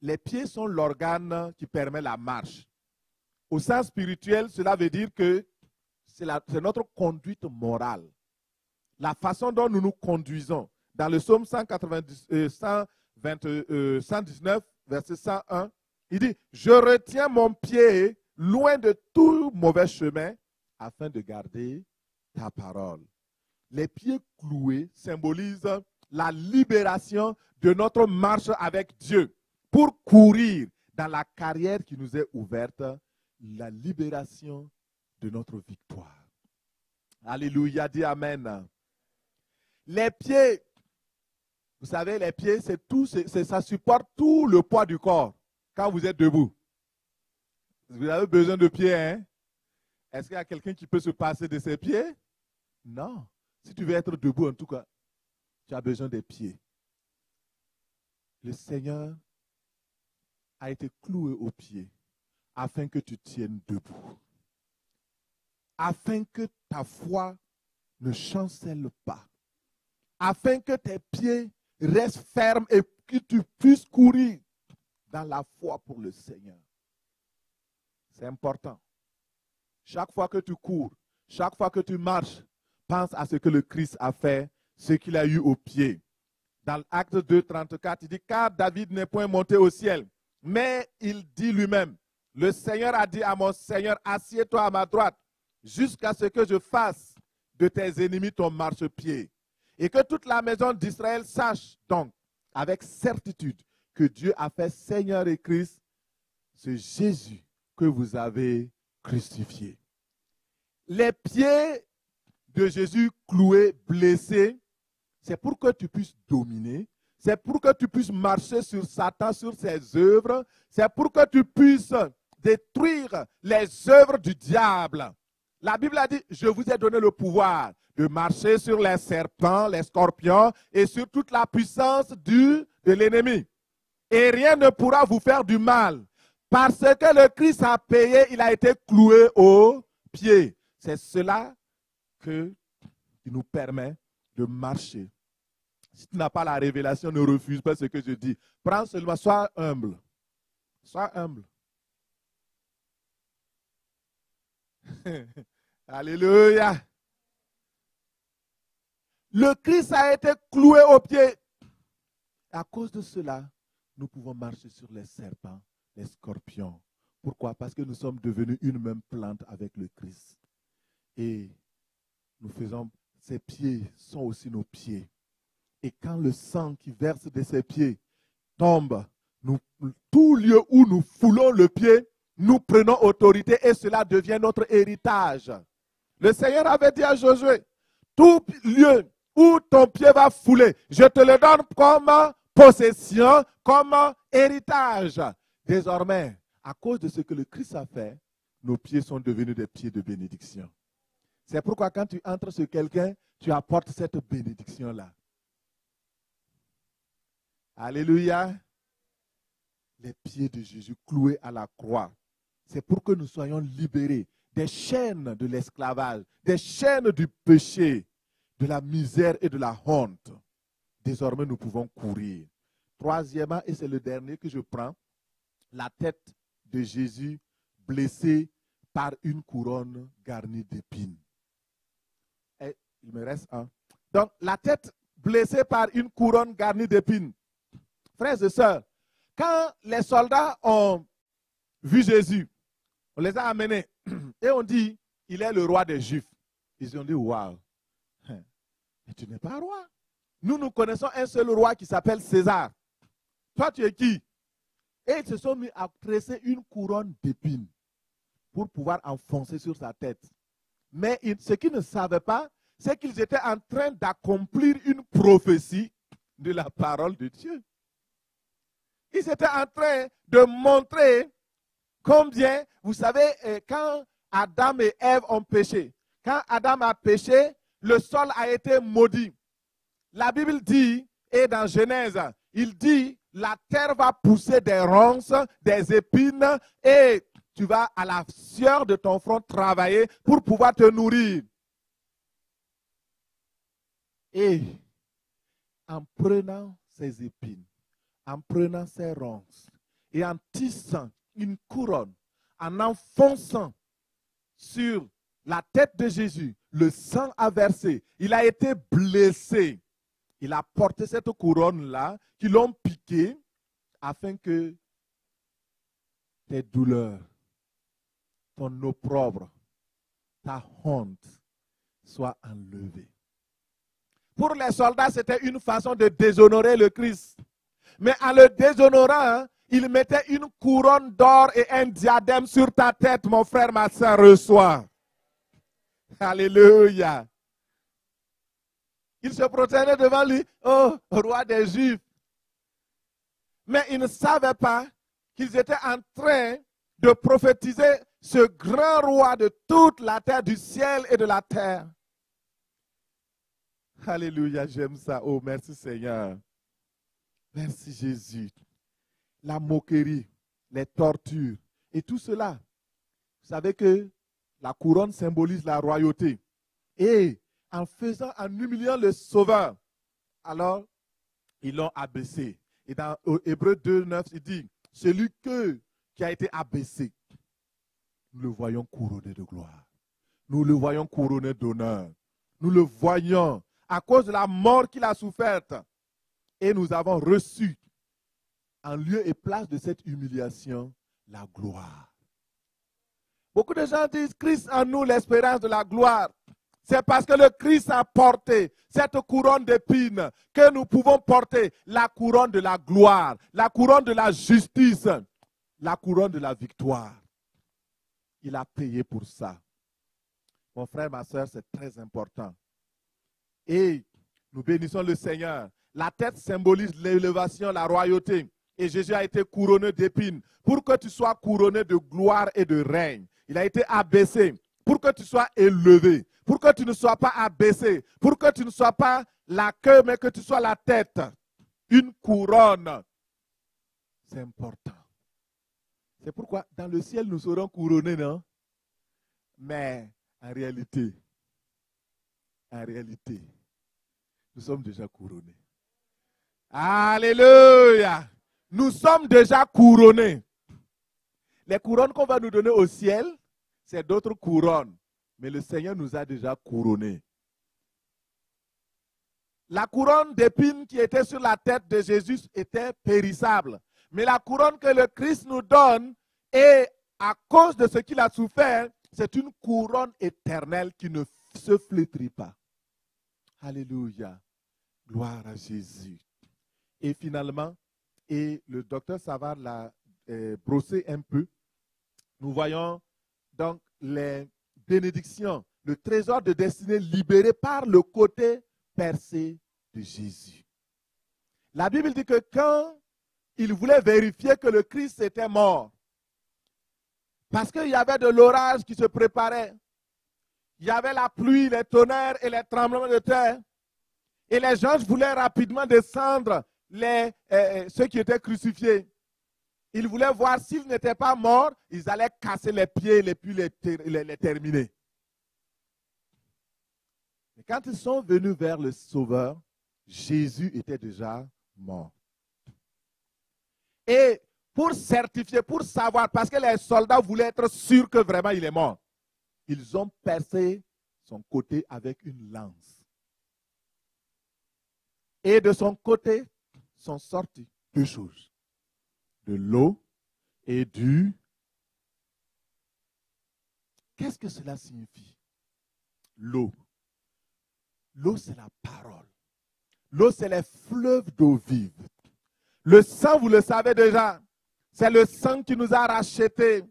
Les pieds sont l'organe qui permet la marche. Au sens spirituel, cela veut dire que c'est notre conduite morale. La façon dont nous nous conduisons. Dans le psaume 119, verset 101, Il dit, je retiens mon pied loin de tout mauvais chemin afin de garder ta parole. Les pieds cloués symbolisent la libération de notre marche avec Dieu pour courir dans la carrière qui nous est ouverte, la libération de notre victoire. Alléluia, dis Amen. Les pieds, vous savez, les pieds, ça supporte tout le poids du corps quand vous êtes debout. Vous avez besoin de pieds, hein? Est-ce qu'il y a quelqu'un qui peut se passer de ses pieds? Non. Si tu veux être debout, en tout cas, tu as besoin des pieds. Le Seigneur a été cloué aux pieds afin que tu tiennes debout. Afin que ta foi ne chancelle pas. Afin que tes pieds restent fermes et que tu puisses courir dans la foi pour le Seigneur. C'est important. Chaque fois que tu cours, chaque fois que tu marches, pense à ce que le Christ a fait, ce qu'il a eu au pied. Dans l'Acte 2, 34, il dit, car David n'est point monté au ciel, mais il dit lui-même, le Seigneur a dit à mon Seigneur, assieds-toi à ma droite, jusqu'à ce que je fasse de tes ennemis ton marchepied. Et que toute la maison d'Israël sache donc, avec certitude, que Dieu a fait Seigneur et Christ, ce Jésus que vous avez crucifié. Les pieds de Jésus cloués, blessés, c'est pour que tu puisses dominer, c'est pour que tu puisses marcher sur Satan, sur ses œuvres, c'est pour que tu puisses détruire les œuvres du diable. La Bible a dit, je vous ai donné le pouvoir de marcher sur les serpents, les scorpions et sur toute la puissance de l'ennemi. Et rien ne pourra vous faire du mal. Parce que le Christ a payé, il a été cloué aux pieds. C'est cela qui nous permet de marcher. Si tu n'as pas la révélation, ne refuse pas ce que je dis. Prends seulement, sois humble. Sois humble. Alléluia. Le Christ a été cloué aux pieds. À cause de cela, nous pouvons marcher sur les serpents, les scorpions. Pourquoi? Parce que nous sommes devenus une même plante avec le Christ. Et nous faisons, ses pieds sont aussi nos pieds. Et quand le sang qui verse de ses pieds tombe, tout lieu où nous foulons le pied, nous prenons autorité et cela devient notre héritage. Le Seigneur avait dit à Josué, tout lieu où ton pied va fouler, je te le donne comme possession, comme héritage. Désormais, à cause de ce que le Christ a fait, nos pieds sont devenus des pieds de bénédiction. C'est pourquoi quand tu entres sur quelqu'un, tu apportes cette bénédiction-là. Alléluia. Les pieds de Jésus cloués à la croix. C'est pour que nous soyons libérés des chaînes de l'esclavage, des chaînes du péché, de la misère et de la honte. Désormais, nous pouvons courir. Troisièmement, et c'est le dernier que je prends, la tête de Jésus blessée par une couronne garnie d'épines. Et il me reste un. Donc, la tête blessée par une couronne garnie d'épines. Frères et sœurs, quand les soldats ont vu Jésus, on les a amenés et on dit, il est le roi des Juifs. Ils ont dit, waouh, mais tu n'es pas roi. Nous connaissons un seul roi qui s'appelle César. Toi, tu es qui? Et ils se sont mis à tresser une couronne d'épines pour pouvoir enfoncer sur sa tête. Mais ce qu'ils ne savaient pas, c'est qu'ils étaient en train d'accomplir une prophétie de la parole de Dieu. Ils étaient en train de montrer combien, vous savez, quand Adam et Ève ont péché, quand Adam a péché, le sol a été maudit. La Bible dit, et dans Genèse, il dit, la terre va pousser des ronces, des épines, et tu vas à la sueur de ton front travailler pour pouvoir te nourrir. Et en prenant ces épines, en prenant ces ronces, et en tissant une couronne, en enfonçant sur la tête de Jésus, le sang a versé, il a été blessé. Il a porté cette couronne-là, qui l'ont piqué, afin que tes douleurs, ton opprobre, ta honte soient enlevées. Pour les soldats, c'était une façon de déshonorer le Christ. Mais en le déshonorant, il mettait une couronne d'or et un diadème sur ta tête, mon frère, ma soeur, reçois. Alléluia. Il se prosternait devant lui, oh, roi des Juifs. Mais ils ne savaient pas qu'ils étaient en train de prophétiser ce grand roi de toute la terre, du ciel et de la terre. Alléluia, j'aime ça. Oh, merci Seigneur. Merci Jésus. La moquerie, les tortures et tout cela. Vous savez que la couronne symbolise la royauté. Et en humiliant le Sauveur, alors ils l'ont abaissé. Et dans Hébreux 2:9, il dit, celui qui a été abaissé, nous le voyons couronné de gloire. Nous le voyons couronné d'honneur. Nous le voyons à cause de la mort qu'il a soufferte. Et nous avons reçu, en lieu et place de cette humiliation, la gloire. Beaucoup de gens disent, Christ en nous, l'espérance de la gloire. C'est parce que le Christ a porté cette couronne d'épines que nous pouvons porter la couronne de la gloire, la couronne de la justice, la couronne de la victoire. Il a payé pour ça. Mon frère, ma soeur, c'est très important. Et nous bénissons le Seigneur. La tête symbolise l'élévation, la royauté. Et Jésus a été couronné d'épines pour que tu sois couronné de gloire et de règne. Il a été abaissé pour que tu sois élevé, pour que tu ne sois pas abaissé, pour que tu ne sois pas la queue, mais que tu sois la tête. Une couronne. C'est important. C'est pourquoi dans le ciel, nous serons couronnés, non? Mais en réalité, nous sommes déjà couronnés. Alléluia! Nous sommes déjà couronnés. Les couronnes qu'on va nous donner au ciel, c'est d'autres couronnes. Mais le Seigneur nous a déjà couronnés. La couronne d'épines qui était sur la tête de Jésus était périssable. Mais la couronne que le Christ nous donne, et à cause de ce qu'il a souffert, c'est une couronne éternelle qui ne se flétrit pas. Alléluia. Gloire à Jésus. Et finalement, et le docteur Savard l'a brossé un peu, nous voyons donc les bénédictions, le trésor de destinée libéré par le côté percé de Jésus. La Bible dit que quand il voulait vérifier que le Christ était mort, parce qu'il y avait de l'orage qui se préparait, il y avait la pluie, les tonnerres et les tremblements de terre, et les gens voulaient rapidement descendre ceux qui étaient crucifiés. Ils voulaient voir s'ils n'étaient pas morts, ils allaient casser les pieds et puis les terminer. Mais quand ils sont venus vers le Sauveur, Jésus était déjà mort. Et pour certifier, pour savoir, parce que les soldats voulaient être sûrs que vraiment il est mort, ils ont percé son côté avec une lance. Et de son côté sont sorties deux choses. De l'eau et du... Qu'est-ce que cela signifie? L'eau. L'eau, c'est la parole. L'eau, c'est les fleuves d'eau vive. Le sang, vous le savez déjà, c'est le sang qui nous a rachetés.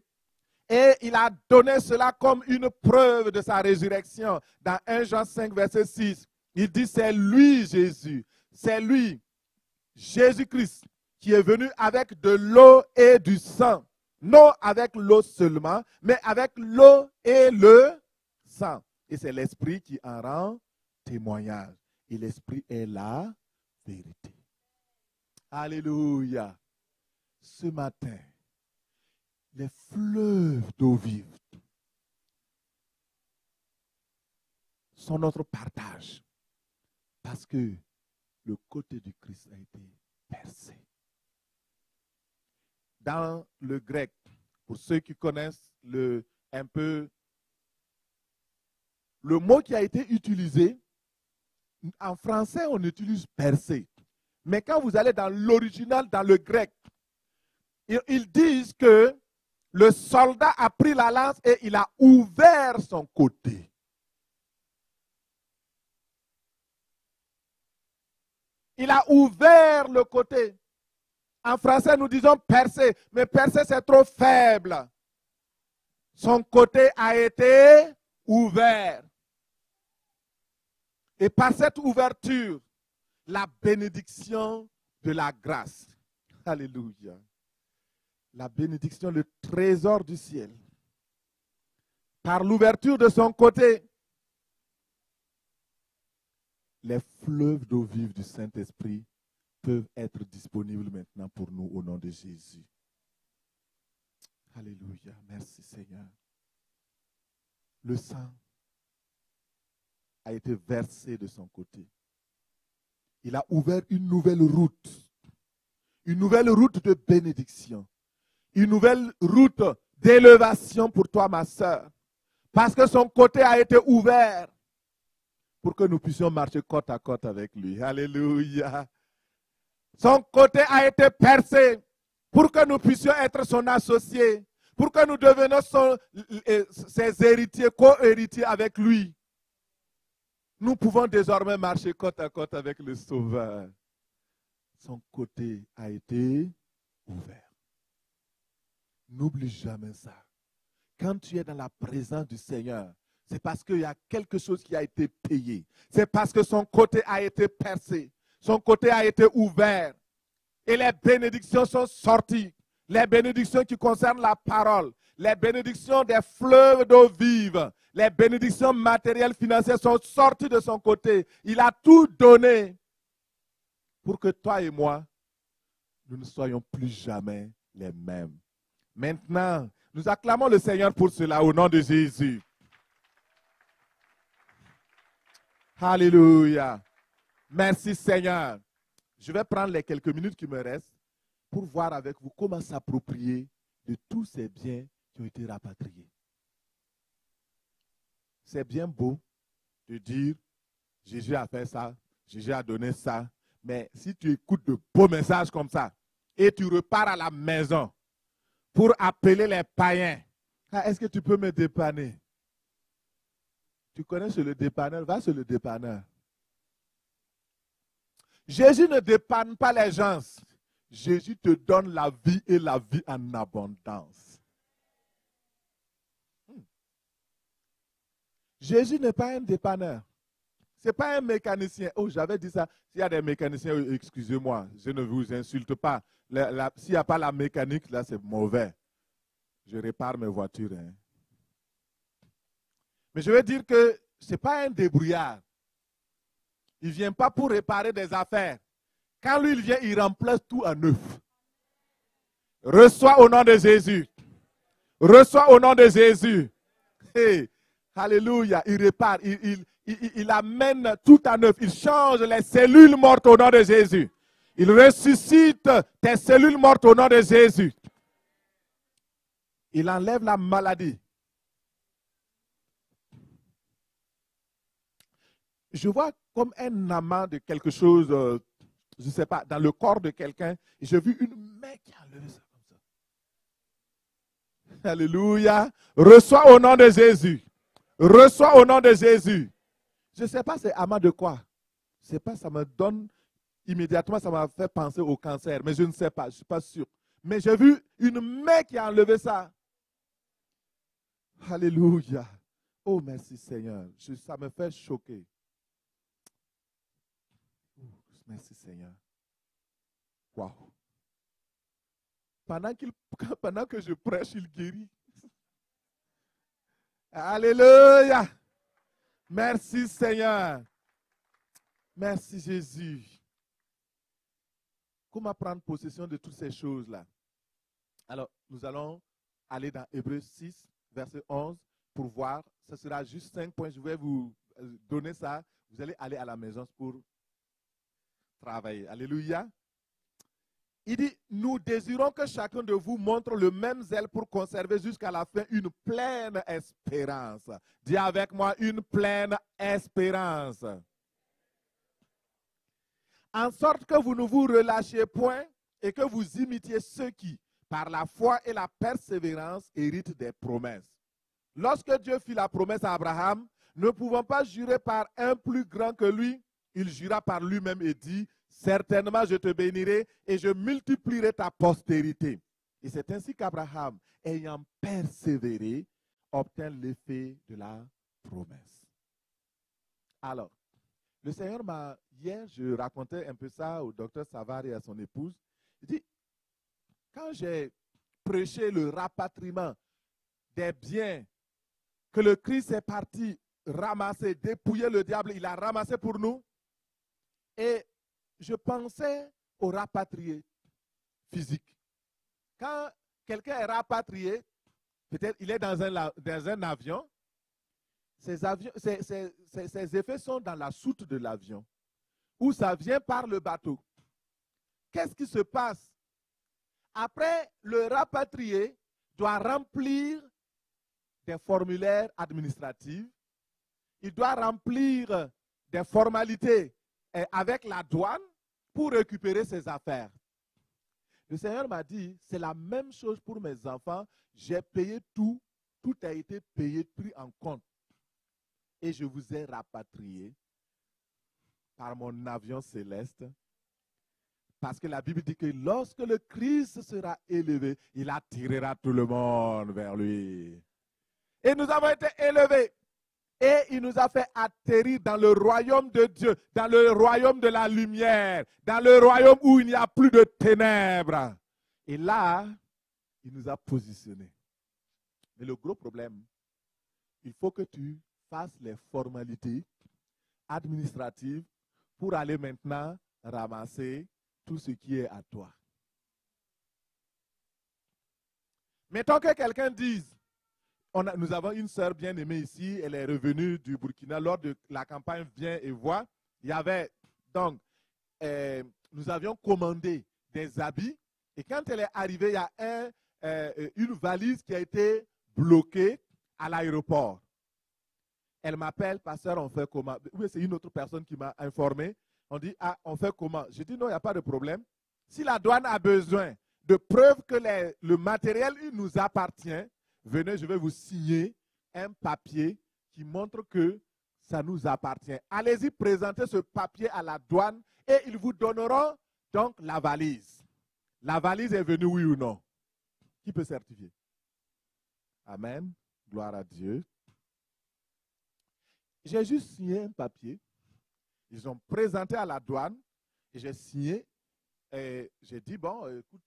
Et il a donné cela comme une preuve de sa résurrection. Dans 1 Jean 5, verset 6, il dit, c'est lui, Jésus. C'est lui, Jésus-Christ, qui est venu avec de l'eau et du sang. Non avec l'eau seulement, mais avec l'eau et le sang. Et c'est l'Esprit qui en rend témoignage. Et l'Esprit est la vérité. Alléluia. Ce matin, les fleuves d'eau vive sont notre partage. Parce que le côté du Christ a été percé. Dans le grec, pour ceux qui connaissent un peu, le mot qui a été utilisé, en français, on utilise percé. Mais quand vous allez dans l'original, dans le grec, ils disent que Le soldat a pris la lance et il a ouvert son côté. Il a ouvert le côté. En français, nous disons percer, mais percer, c'est trop faible. Son côté a été ouvert. Et par cette ouverture, la bénédiction de la grâce. Alléluia. La bénédiction, le trésor du ciel. Par l'ouverture de son côté, les fleuves d'eau vive du Saint-Esprit peuvent être disponibles maintenant pour nous au nom de Jésus. Alléluia. Merci Seigneur. Le sang a été versé de son côté. Il a ouvert une nouvelle route de bénédiction, une nouvelle route d'élévation pour toi, ma sœur, parce que son côté a été ouvert pour que nous puissions marcher côte à côte avec lui. Alléluia. Son côté a été percé pour que nous puissions être son associé, pour que nous devenions ses héritiers, co-héritiers avec lui. Nous pouvons désormais marcher côte à côte avec le Sauveur. Son côté a été ouvert. N'oublie jamais ça. Quand tu es dans la présence du Seigneur, c'est parce qu'il y a quelque chose qui a été payé. C'est parce que son côté a été percé. Son côté a été ouvert. Et les bénédictions sont sorties. Les bénédictions qui concernent la parole. Les bénédictions des fleuves d'eau vive. Les bénédictions matérielles, financières sont sorties de son côté. Il a tout donné pour que toi et moi, nous ne soyons plus jamais les mêmes. Maintenant, nous acclamons le Seigneur pour cela au nom de Jésus. Alléluia. Merci Seigneur. Je vais prendre les quelques minutes qui me restent pour voir avec vous comment s'approprier de tous ces biens qui ont été rapatriés. C'est bien beau de dire, Jésus a fait ça, Jésus a donné ça, mais si tu écoutes de beaux messages comme ça et tu repars à la maison pour appeler les païens, est-ce que tu peux me dépanner? Tu connais sur le dépanneur, va sur le dépanneur. Jésus ne dépanne pas les gens. Jésus te donne la vie et la vie en abondance. Jésus n'est pas un dépanneur. Ce n'est pas un mécanicien. Oh, j'avais dit ça. S'il y a des mécaniciens, excusez-moi, je ne vous insulte pas. S'il n'y a pas la mécanique, là, c'est mauvais. Je répare mes voitures. Hein. Mais je veux dire que ce n'est pas un débrouillard. Il ne vient pas pour réparer des affaires. Quand lui, il vient, il remplace tout à neuf. Reçois au nom de Jésus. Reçois au nom de Jésus. Hey, alléluia. Il répare. Il amène tout à neuf. Il change les cellules mortes au nom de Jésus. Il ressuscite tes cellules mortes au nom de Jésus. Il enlève la maladie. Je vois comme un amas de quelque chose, je ne sais pas, dans le corps de quelqu'un. J'ai vu une main qui a enlevé ça comme ça. Alléluia. Reçois au nom de Jésus. Reçois au nom de Jésus. Je ne sais pas c'est amas de quoi. Je ne sais pas, ça me donne, immédiatement ça m'a fait penser au cancer. Mais je ne sais pas, je ne suis pas sûr. Mais j'ai vu une main qui a enlevé ça. Alléluia. Oh merci Seigneur. Ça me fait choquer. Merci Seigneur. Wow. Pendant que je prêche, il guérit. Alléluia. Merci Seigneur. Merci Jésus. Comment prendre possession de toutes ces choses-là? Alors, nous allons aller dans Hébreux 6, verset 11, pour voir. Ce sera juste 5 points. Je vais vous donner ça. Vous allez aller à la maison pour travailler. Alléluia. Il dit, nous désirons que chacun de vous montre le même zèle pour conserver jusqu'à la fin une pleine espérance. Dis avec moi, une pleine espérance. En sorte que vous ne vous relâchiez point et que vous imitiez ceux qui, par la foi et la persévérance, héritent des promesses. Lorsque Dieu fit la promesse à Abraham, ne pouvant pas jurer par un plus grand que lui, il jura par lui-même et dit, certainement je te bénirai et je multiplierai ta postérité. Et c'est ainsi qu'Abraham, ayant persévéré, obtint l'effet de la promesse. Alors, le Seigneur m'a, hier, je racontais un peu ça au docteur Savard et à son épouse. Il dit, quand j'ai prêché le rapatriement des biens que le Christ est parti ramasser, dépouiller le diable, il a ramassé pour nous. Et je pensais aux rapatriés physiques. Quand quelqu'un est rapatrié, peut-être il est dans un avion, ces effets sont dans la soute de l'avion, ou ça vient par le bateau. Qu'est-ce qui se passe? Après, le rapatrié doit remplir des formulaires administratifs, il doit remplir des formalités avec la douane pour récupérer ses affaires. Le Seigneur m'a dit, c'est la même chose pour mes enfants, j'ai payé tout, tout a été payé, pris en compte. Et je vous ai rapatrié par mon avion céleste. Parce que la Bible dit que lorsque le Christ sera élevé, il attirera tout le monde vers lui. Et nous avons été élevés. Et il nous a fait atterrir dans le royaume de Dieu, dans le royaume de la lumière, dans le royaume où il n'y a plus de ténèbres. Et là, il nous a positionnés. Mais le gros problème, il faut que tu fasses les formalités administratives pour aller maintenant ramasser tout ce qui est à toi. Mettons que quelqu'un dise, nous avons une sœur bien-aimée ici, elle est revenue du Burkina lors de la campagne Viens et Vois. Il y avait donc, nous avions commandé des habits et quand elle est arrivée, il y a une valise qui a été bloquée à l'aéroport. Elle m'appelle, pasteur, on fait comment? Oui, c'est une autre personne qui m'a informé. On dit, ah, on fait comment? Je dis, non, il n'y a pas de problème. Si la douane a besoin de preuves que le matériel il nous appartient, venez, je vais vous signer un papier qui montre que ça nous appartient. Allez-y, présentez ce papier à la douane et ils vous donneront donc la valise. La valise est venue, oui ou non? Qui peut certifier? Amen. Gloire à Dieu. J'ai juste signé un papier. Ils ont présenté à la douane et j'ai signé. Et j'ai dit, bon, écoute,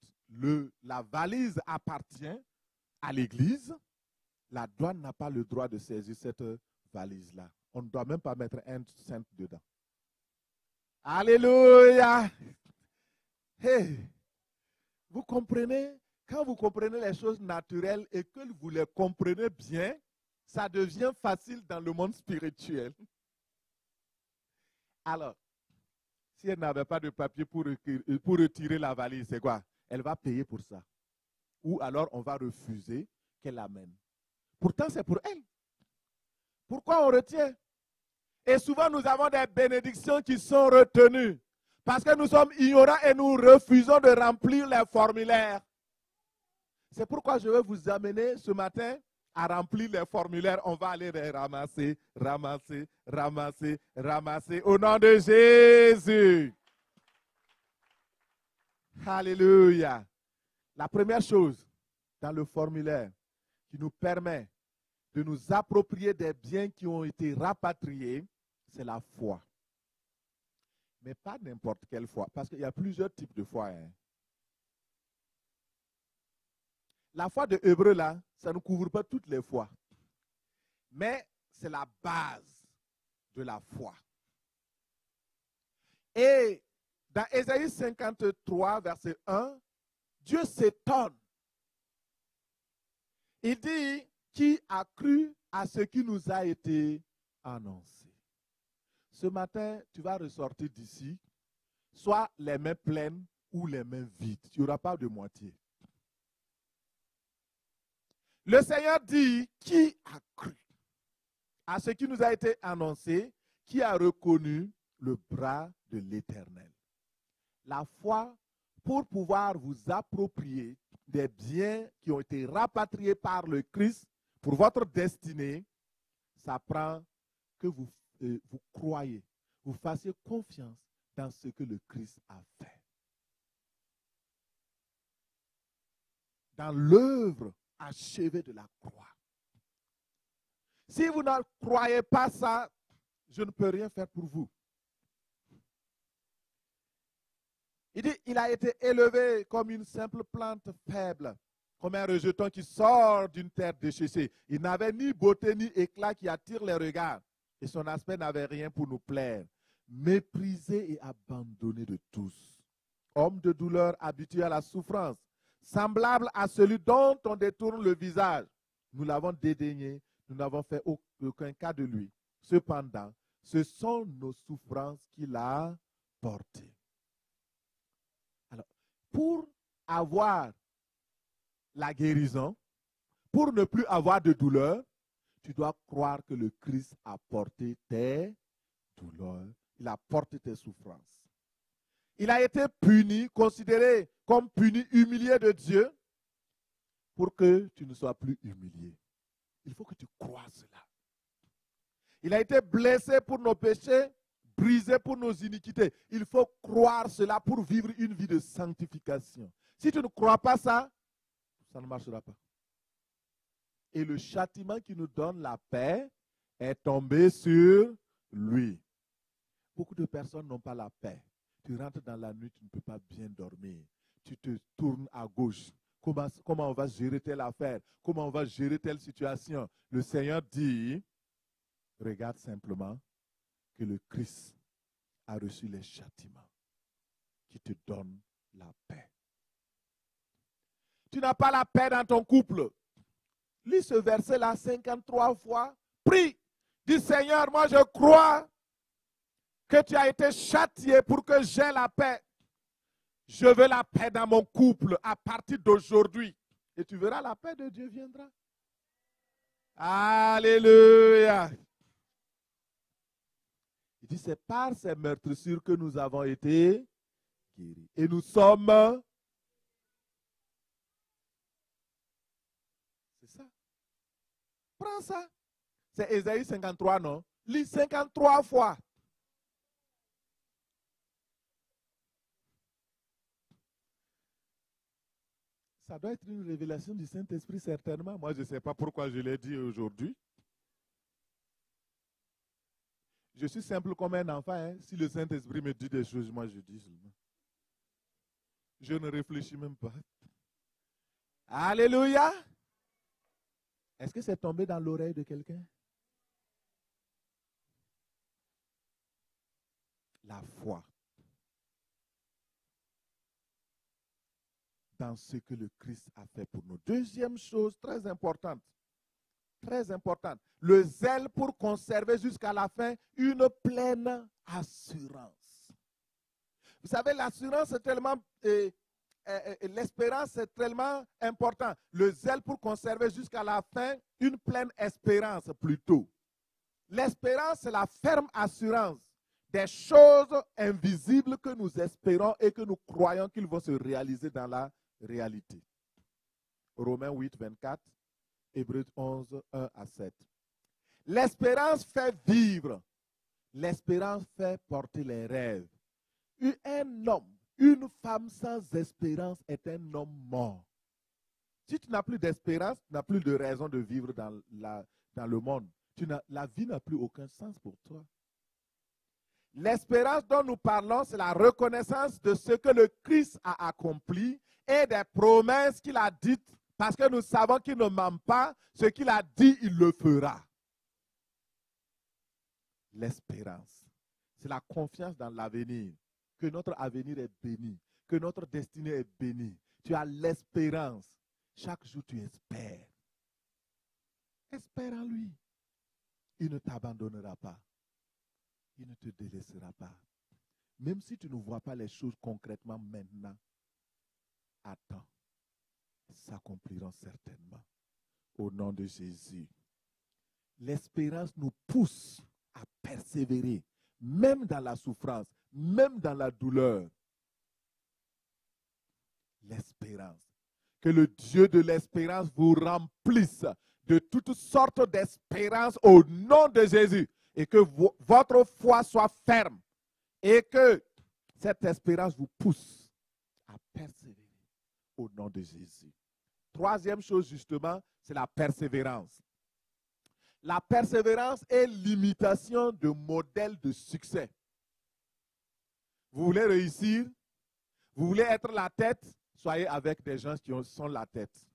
la valise appartient à l'église. La douane n'a pas le droit de saisir cette valise-là. On ne doit même pas mettre un cent dedans. Alléluia! Hey, vous comprenez? Quand vous comprenez les choses naturelles et que vous les comprenez bien, ça devient facile dans le monde spirituel. Alors, si elle n'avait pas de papier pour retirer la valise, c'est quoi? Elle va payer pour ça. Ou alors on va refuser qu'elle l'amène. Pourtant, c'est pour elle. Pourquoi on retient? Et souvent, nous avons des bénédictions qui sont retenues. Parce que nous sommes ignorants et nous refusons de remplir les formulaires. C'est pourquoi je vais vous amener ce matin à remplir les formulaires. On va aller les ramasser, ramasser, ramasser, ramasser. Au nom de Jésus. Alléluia. La première chose dans le formulaire qui nous permet de nous approprier des biens qui ont été rapatriés, c'est la foi. Mais pas n'importe quelle foi, parce qu'il y a plusieurs types de foi. Hein. La foi de Hébreu, là, ça ne couvre pas toutes les foi. Mais c'est la base de la foi. Et dans Ésaïe 53, verset 1, Dieu s'étonne. Il dit, qui a cru à ce qui nous a été annoncé? Ce matin, tu vas ressortir d'ici, soit les mains pleines ou les mains vides. Il n'y aura pas de moitié. Le Seigneur dit, qui a cru à ce qui nous a été annoncé, qui a reconnu le bras de l'Éternel? La foi pour pouvoir vous approprier des biens qui ont été rapatriés par le Christ pour votre destinée, ça prend que vous croyez, vous fassiez confiance dans ce que le Christ a fait. Dans l'œuvre achevée de la croix. Si vous ne croyez pas ça, je ne peux rien faire pour vous. Il dit, il a été élevé comme une simple plante faible, comme un rejeton qui sort d'une terre déchaussée. Il n'avait ni beauté ni éclat qui attire les regards. Et son aspect n'avait rien pour nous plaire. Méprisé et abandonné de tous. Homme de douleur, habitué à la souffrance, semblable à celui dont on détourne le visage. Nous l'avons dédaigné, nous n'avons fait aucun cas de lui. Cependant, ce sont nos souffrances qu'il a portées. Alors, pour avoir la guérison, pour ne plus avoir de douleur, tu dois croire que le Christ a porté tes douleurs, il a porté tes souffrances. Il a été puni, considéré comme puni, humilié de Dieu, pour que tu ne sois plus humilié. Il faut que tu crois cela. Il a été blessé pour nos péchés, brisé pour nos iniquités. Il faut croire cela pour vivre une vie de sanctification. Si tu ne crois pas ça, ça ne marchera pas. Et le châtiment qui nous donne la paix est tombé sur lui. Beaucoup de personnes n'ont pas la paix. Tu rentres dans la nuit, tu ne peux pas bien dormir. Tu te tournes à gauche. Comment on va gérer telle affaire? Comment on va gérer telle situation? Le Seigneur dit, regarde simplement que le Christ a reçu les châtiments qui te donnent la paix. Tu n'as pas la paix dans ton couple. Lis ce verset-là 53 fois. Prie. Dis, Seigneur, moi je crois que tu as été châtié pour que j'aie la paix. Je veux la paix dans mon couple à partir d'aujourd'hui. Et tu verras, la paix de Dieu viendra. Alléluia. Il dit, c'est par ces meurtrissures que nous avons été guéris. Et nous sommes... C'est ça. Prends ça. C'est Ésaïe 53, non? Lis 53 fois. Ça doit être une révélation du Saint-Esprit, certainement. Moi, je ne sais pas pourquoi je l'ai dit aujourd'hui. Je suis simple comme un enfant. Hein. Si le Saint-Esprit me dit des choses, moi, je dis seulement. Je ne réfléchis même pas. Alléluia. Est-ce que c'est tombé dans l'oreille de quelqu'un? La foi. Dans ce que le Christ a fait pour nous. Deuxième chose très importante, le zèle pour conserver jusqu'à la fin une pleine assurance. Vous savez, l'assurance est tellement, l'espérance est tellement important. Le zèle pour conserver jusqu'à la fin une pleine espérance plutôt. L'espérance, c'est la ferme assurance des choses invisibles que nous espérons et que nous croyons qu'ils vont se réaliser dans la réalité. Romains 8, 24, Hébreux 11, 1 à 7. L'espérance fait vivre. L'espérance fait porter les rêves. Un homme, une femme sans espérance est un homme mort. Si tu n'as plus d'espérance, tu n'as plus de raison de vivre dans le monde. La vie n'a plus aucun sens pour toi. L'espérance dont nous parlons, c'est la reconnaissance de ce que le Christ a accompli et des promesses qu'il a dites, parce que nous savons qu'il ne ment pas, ce qu'il a dit, il le fera. L'espérance, c'est la confiance dans l'avenir, que notre avenir est béni, que notre destinée est bénie. Tu as l'espérance. Chaque jour, tu espères. Espère en lui. Il ne t'abandonnera pas. Il ne te délaissera pas. Même si tu ne vois pas les choses concrètement maintenant, attends. Elles s'accompliront certainement. Au nom de Jésus. L'espérance nous pousse à persévérer, même dans la souffrance, même dans la douleur. l'espérance. Que le Dieu de l'espérance vous remplisse de toutes sortes d'espérances au nom de Jésus. Et que votre foi soit ferme. Et que cette espérance vous pousse à persévérer au nom de Jésus. Troisième chose, justement, c'est la persévérance. La persévérance est l'imitation de modèles de succès. Vous voulez réussir? Vous voulez être la tête? Soyez avec des gens qui sont la tête.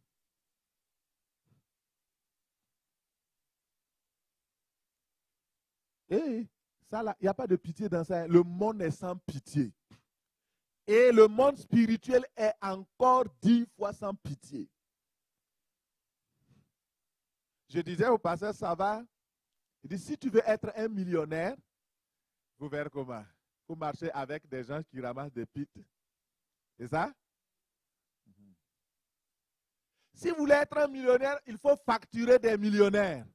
Et ça, il n'y a pas de pitié dans ça. Le monde est sans pitié. Et le monde spirituel est encore 10 fois sans pitié. Je disais au pasteur Savard, il dit, si tu veux être un millionnaire, vous verrez comment. Vous marchez avec des gens qui ramassent des pites. C'est ça? Si vous voulez être un millionnaire, il faut facturer des millionnaires.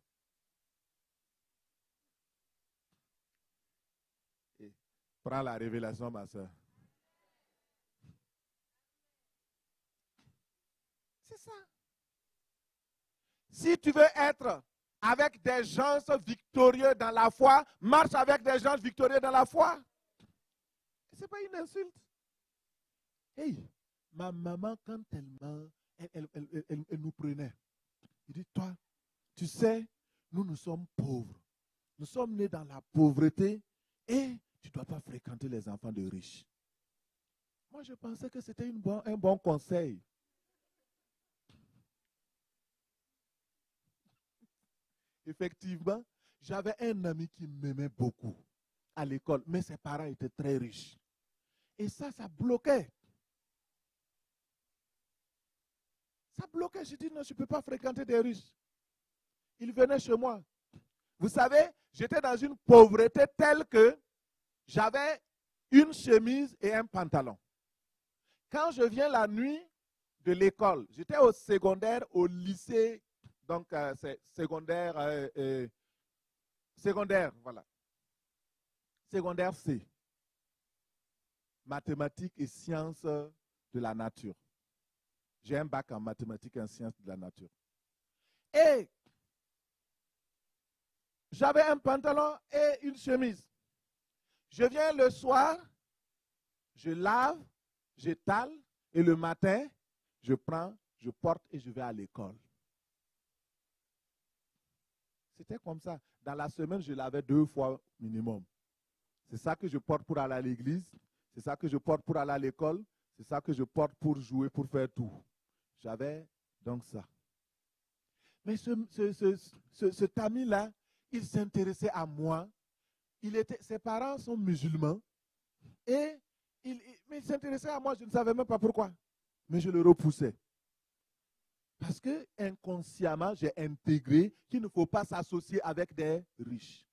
Prends la révélation, ma soeur. C'est ça. Si tu veux être avec des gens victorieux dans la foi, marche avec des gens victorieux dans la foi. Ce n'est pas une insulte. Hey, ma maman, quand elle nous prenait, elle dit, toi, tu sais, nous sommes pauvres. Nous sommes nés dans la pauvreté et tu ne dois pas fréquenter les enfants de riches. Moi, je pensais que c'était un bon conseil. Effectivement, j'avais un ami qui m'aimait beaucoup à l'école, mais ses parents étaient très riches. Et ça bloquait. Ça bloquait. Je dis non, je ne peux pas fréquenter des riches. Il venait chez moi. Vous savez, j'étais dans une pauvreté telle que j'avais une chemise et un pantalon. Quand je viens la nuit de l'école, j'étais au secondaire, au lycée, donc c'est secondaire, voilà. Secondaire C. Mathématiques et sciences de la nature. J'ai un bac en mathématiques et en sciences de la nature. Et j'avais un pantalon et une chemise. Je viens le soir, je lave, j'étale, et le matin, je prends, je porte et je vais à l'école. C'était comme ça. Dans la semaine, je lavais 2 fois minimum. C'est ça que je porte pour aller à l'église. C'est ça que je porte pour aller à l'école. C'est ça que je porte pour jouer, pour faire tout. J'avais donc ça. Mais cet ami-là, il s'intéressait à moi. Ses parents sont musulmans. Mais il s'intéressait à moi, je ne savais même pas pourquoi. Mais je le repoussais. Parce que inconsciemment, j'ai intégré qu'il ne faut pas s'associer avec des riches.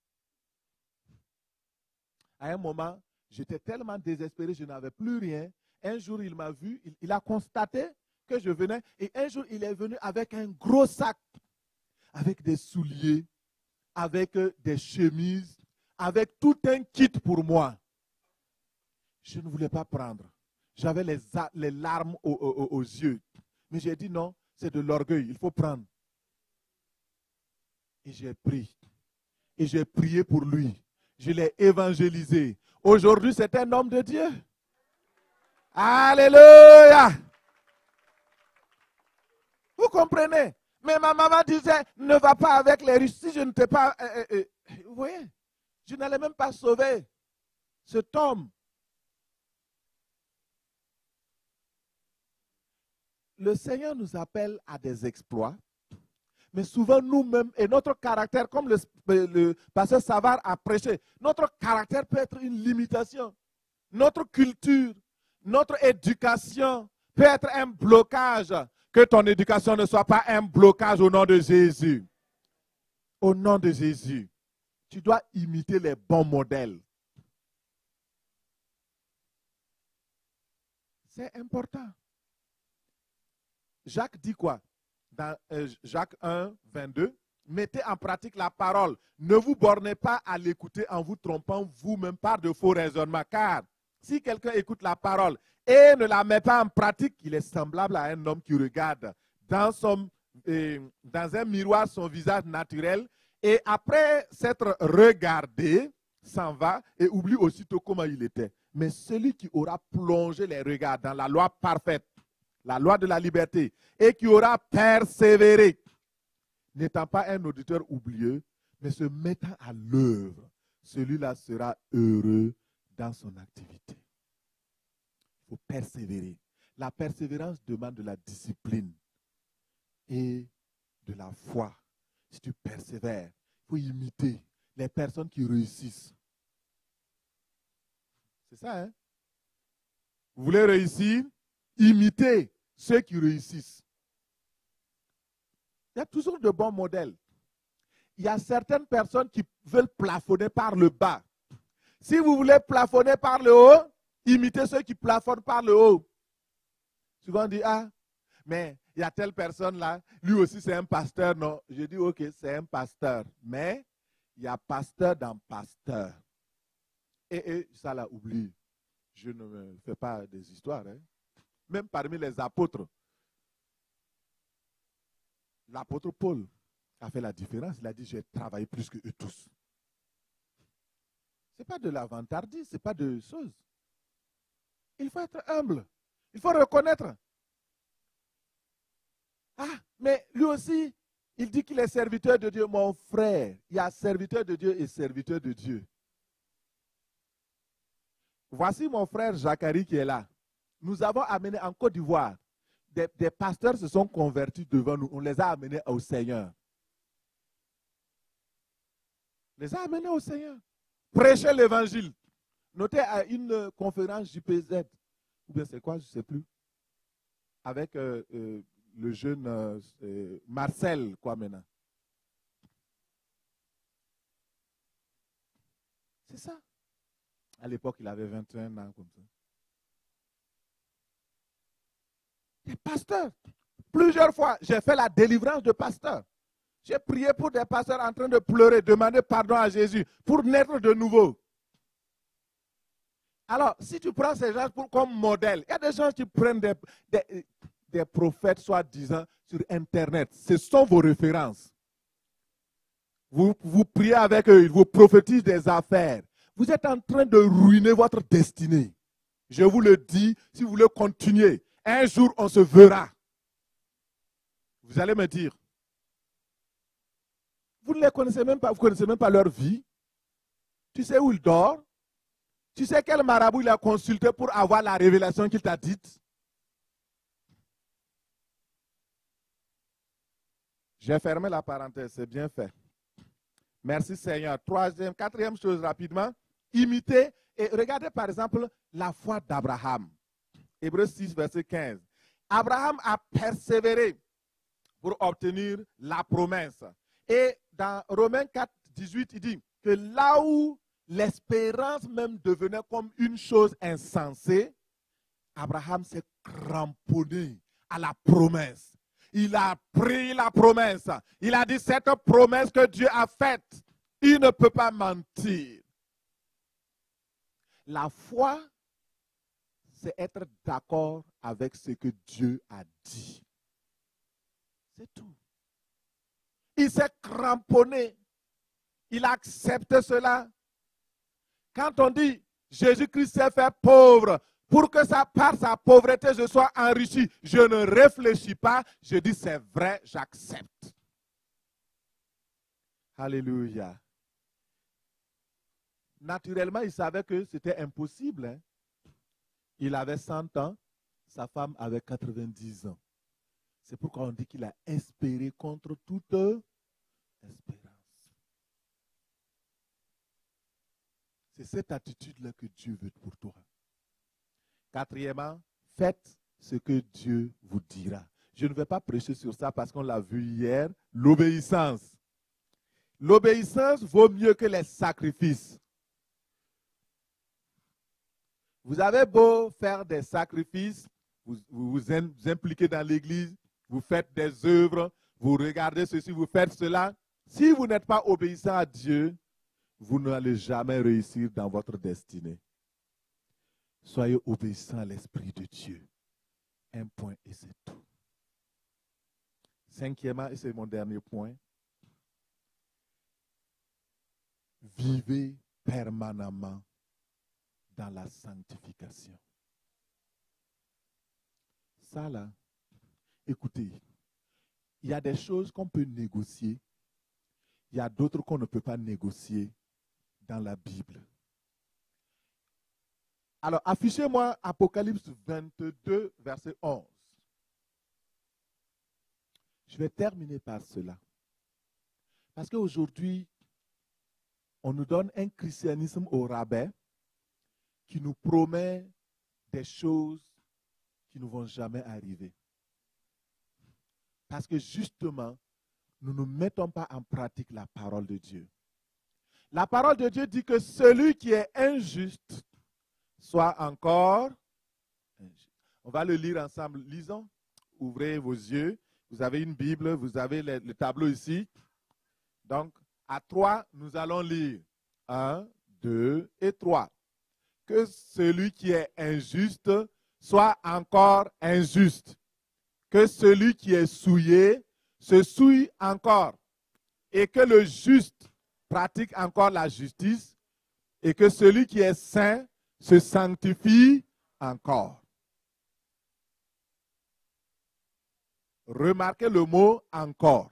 À un moment, j'étais tellement désespéré, je n'avais plus rien. Un jour, il m'a vu, il a constaté que je venais. Et un jour, il est venu avec un gros sac, avec des souliers, avec des chemises, avec tout un kit pour moi. Je ne voulais pas prendre. J'avais les larmes aux yeux. Mais j'ai dit non, c'est de l'orgueil, il faut prendre. Et j'ai pris. Et j'ai prié pour lui. Je l'ai évangélisé. Aujourd'hui, c'est un homme de Dieu. Alléluia. Vous comprenez? Mais ma maman disait, ne va pas avec les riches. Si je ne t'ai pas... vous voyez? Je n'allais même pas sauver cet homme. Le Seigneur nous appelle à des exploits, mais souvent nous-mêmes et notre caractère, comme le pasteur Savard a prêché, notre caractère peut être une limitation. Notre culture, notre éducation peut être un blocage. Que ton éducation ne soit pas un blocage au nom de Jésus. Au nom de Jésus. Tu dois imiter les bons modèles. C'est important. Jacques dit quoi? Dans Jacques 1, 22, mettez en pratique la parole. Ne vous bornez pas à l'écouter en vous trompant vous-même par de faux raisonnements. Car si quelqu'un écoute la parole et ne la met pas en pratique, il est semblable à un homme qui regarde dans un miroir son visage naturel et après s'être regardé, s'en va et oublie aussitôt comment il était. Mais celui qui aura plongé les regards dans la loi parfaite, la loi de la liberté, et qui aura persévéré, n'étant pas un auditeur oublieux, mais se mettant à l'œuvre, celui-là sera heureux dans son activité. Il faut persévérer. La persévérance demande de la discipline et de la foi. Si tu persévères, il faut imiter les personnes qui réussissent. C'est ça, hein? Vous voulez réussir? Imitez ceux qui réussissent. Il y a toujours de bons modèles. Il y a certaines personnes qui veulent plafonner par le bas. Si vous voulez plafonner par le haut, imitez ceux qui plafonnent par le haut. Souvent on dit, ah, mais il y a telle personne là, lui aussi c'est un pasteur. Non, je dis, ok, c'est un pasteur. Mais il y a pasteur dans pasteur. Et ça là, oublie. Je ne me fais pas des histoires. Hein. Même parmi les apôtres, l'apôtre Paul a fait la différence. Il a dit, j'ai travaillé plus que eux tous. Ce n'est pas de la vantardise, ce n'est pas de choses. Il faut être humble. Il faut reconnaître. Ah, mais lui aussi, il dit qu'il est serviteur de Dieu. Mon frère, il y a serviteur de Dieu et serviteur de Dieu. Voici mon frère Jacari qui est là. Nous avons amené en Côte d'Ivoire. Des pasteurs se sont convertis devant nous. On les a amenés au Seigneur. Les a amenés au Seigneur. Prêcher l'évangile. Notez à une conférence JPZ. Ou bien c'est quoi, je ne sais plus. Avec le jeune Marcel, quoi maintenant. C'est ça. À l'époque, il avait 21 ans comme ça. Des pasteurs. Plusieurs fois, j'ai fait la délivrance de pasteurs. J'ai prié pour des pasteurs en train de pleurer, demander pardon à Jésus pour naître de nouveau. Alors, si tu prends ces gens comme modèle, il y a des gens qui prennent des prophètes soi-disant sur Internet. Ce sont vos références. Vous priez avec eux, ils vous prophétisent des affaires. Vous êtes en train de ruiner votre destinée. Je vous le dis, si vous voulez continuer, un jour on se verra. Vous allez me dire, vous ne les connaissez même pas, vous ne connaissez même pas leur vie. Tu sais où ils dorment? Tu sais quel marabout il a consulté pour avoir la révélation qu'il t'a dite? J'ai fermé la parenthèse, c'est bien fait. Merci Seigneur. Quatrième chose rapidement, imiter et regardez par exemple la foi d'Abraham. Hébreux 6, verset 15. Abraham a persévéré pour obtenir la promesse. Et dans Romains 4, 18, il dit que là où l'espérance même devenait comme une chose insensée, Abraham s'est cramponné à la promesse. Il a pris la promesse. Il a dit, cette promesse que Dieu a faite, il ne peut pas mentir. La foi, c'est être d'accord avec ce que Dieu a dit. C'est tout. Il s'est cramponné. Il a accepté cela. Quand on dit, Jésus-Christ s'est fait pauvre, pour que par sa pauvreté, je sois enrichi. Je ne réfléchis pas. Je dis, c'est vrai, j'accepte. Alléluia. Naturellement, il savait que c'était impossible. Hein? Il avait 100 ans, sa femme avait 90 ans. C'est pourquoi on dit qu'il a espéré contre toute espérance. C'est cette attitude-là que Dieu veut pour toi. Quatrièmement, faites ce que Dieu vous dira. Je ne vais pas prêcher sur ça parce qu'on l'a vu hier. L'obéissance. L'obéissance vaut mieux que les sacrifices. Vous avez beau faire des sacrifices, vous impliquez dans l'église, vous faites des œuvres, vous regardez ceci, vous faites cela. Si vous n'êtes pas obéissant à Dieu, vous n'allez jamais réussir dans votre destinée. Soyez obéissants à l'Esprit de Dieu. Un point et c'est tout. Cinquièmement, et c'est mon dernier point, vivez permanemment dans la sanctification. Ça là, écoutez, il y a des choses qu'on peut négocier, il y a d'autres qu'on ne peut pas négocier dans la Bible. Alors, affichez-moi Apocalypse 22, verset 11. Je vais terminer par cela. Parce qu'aujourd'hui, on nous donne un christianisme au rabais qui nous promet des choses qui ne vont jamais arriver. Parce que justement, nous ne mettons pas en pratique la parole de Dieu. La parole de Dieu dit que celui qui est injuste soit encore injuste. On va le lire ensemble. Lisons. Ouvrez vos yeux. Vous avez une Bible, vous avez le tableau ici. Donc, à 3, nous allons lire. 1, 2 et 3. Que celui qui est injuste soit encore injuste. Que celui qui est souillé se souille encore. Et que le juste pratique encore la justice. Et que celui qui est saint se sanctifie encore. Remarquez le mot encore.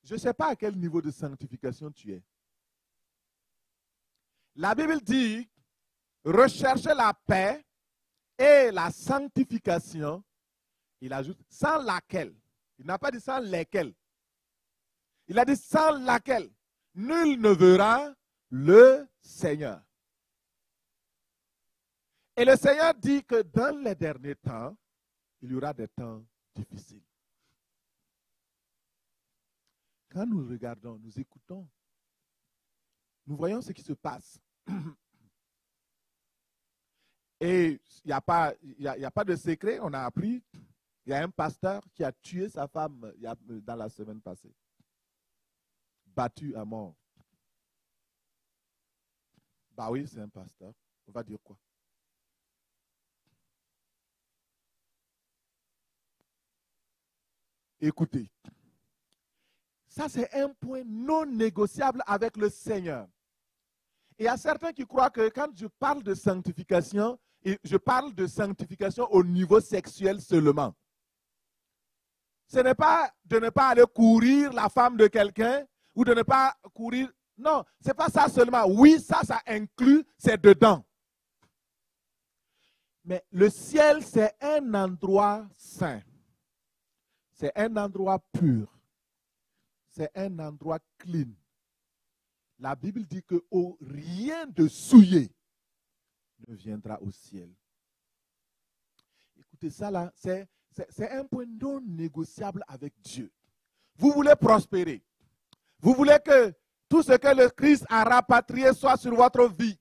Je ne sais pas à quel niveau de sanctification tu es. La Bible dit, recherchez la paix et la sanctification. Il ajoute, sans laquelle. Il n'a pas dit sans lesquelles. Il a dit sans laquelle nul ne verra le Seigneur. Et le Seigneur dit que dans les derniers temps, il y aura des temps difficiles. Quand nous regardons, nous écoutons, nous voyons ce qui se passe. Et il n'y a pas de secret, on a appris. Il y a un pasteur qui a tué sa femme dans la semaine passée. Battu à mort. Bah oui, c'est un pasteur. On va dire quoi? Écoutez, ça c'est un point non négociable avec le Seigneur. Et il y a certains qui croient que quand je parle de sanctification, je parle de sanctification au niveau sexuel seulement. Ce n'est pas de ne pas aller courir la femme de quelqu'un ou de ne pas courir. Non, ce n'est pas ça seulement. Oui, ça inclut, c'est dedans. Mais le ciel, c'est un endroit saint. C'est un endroit pur. C'est un endroit clean. La Bible dit que rien de souillé ne viendra au ciel. Écoutez, ça là, c'est un point non négociable avec Dieu. Vous voulez prospérer. Vous voulez que tout ce que le Christ a rapatrié soit sur votre vie.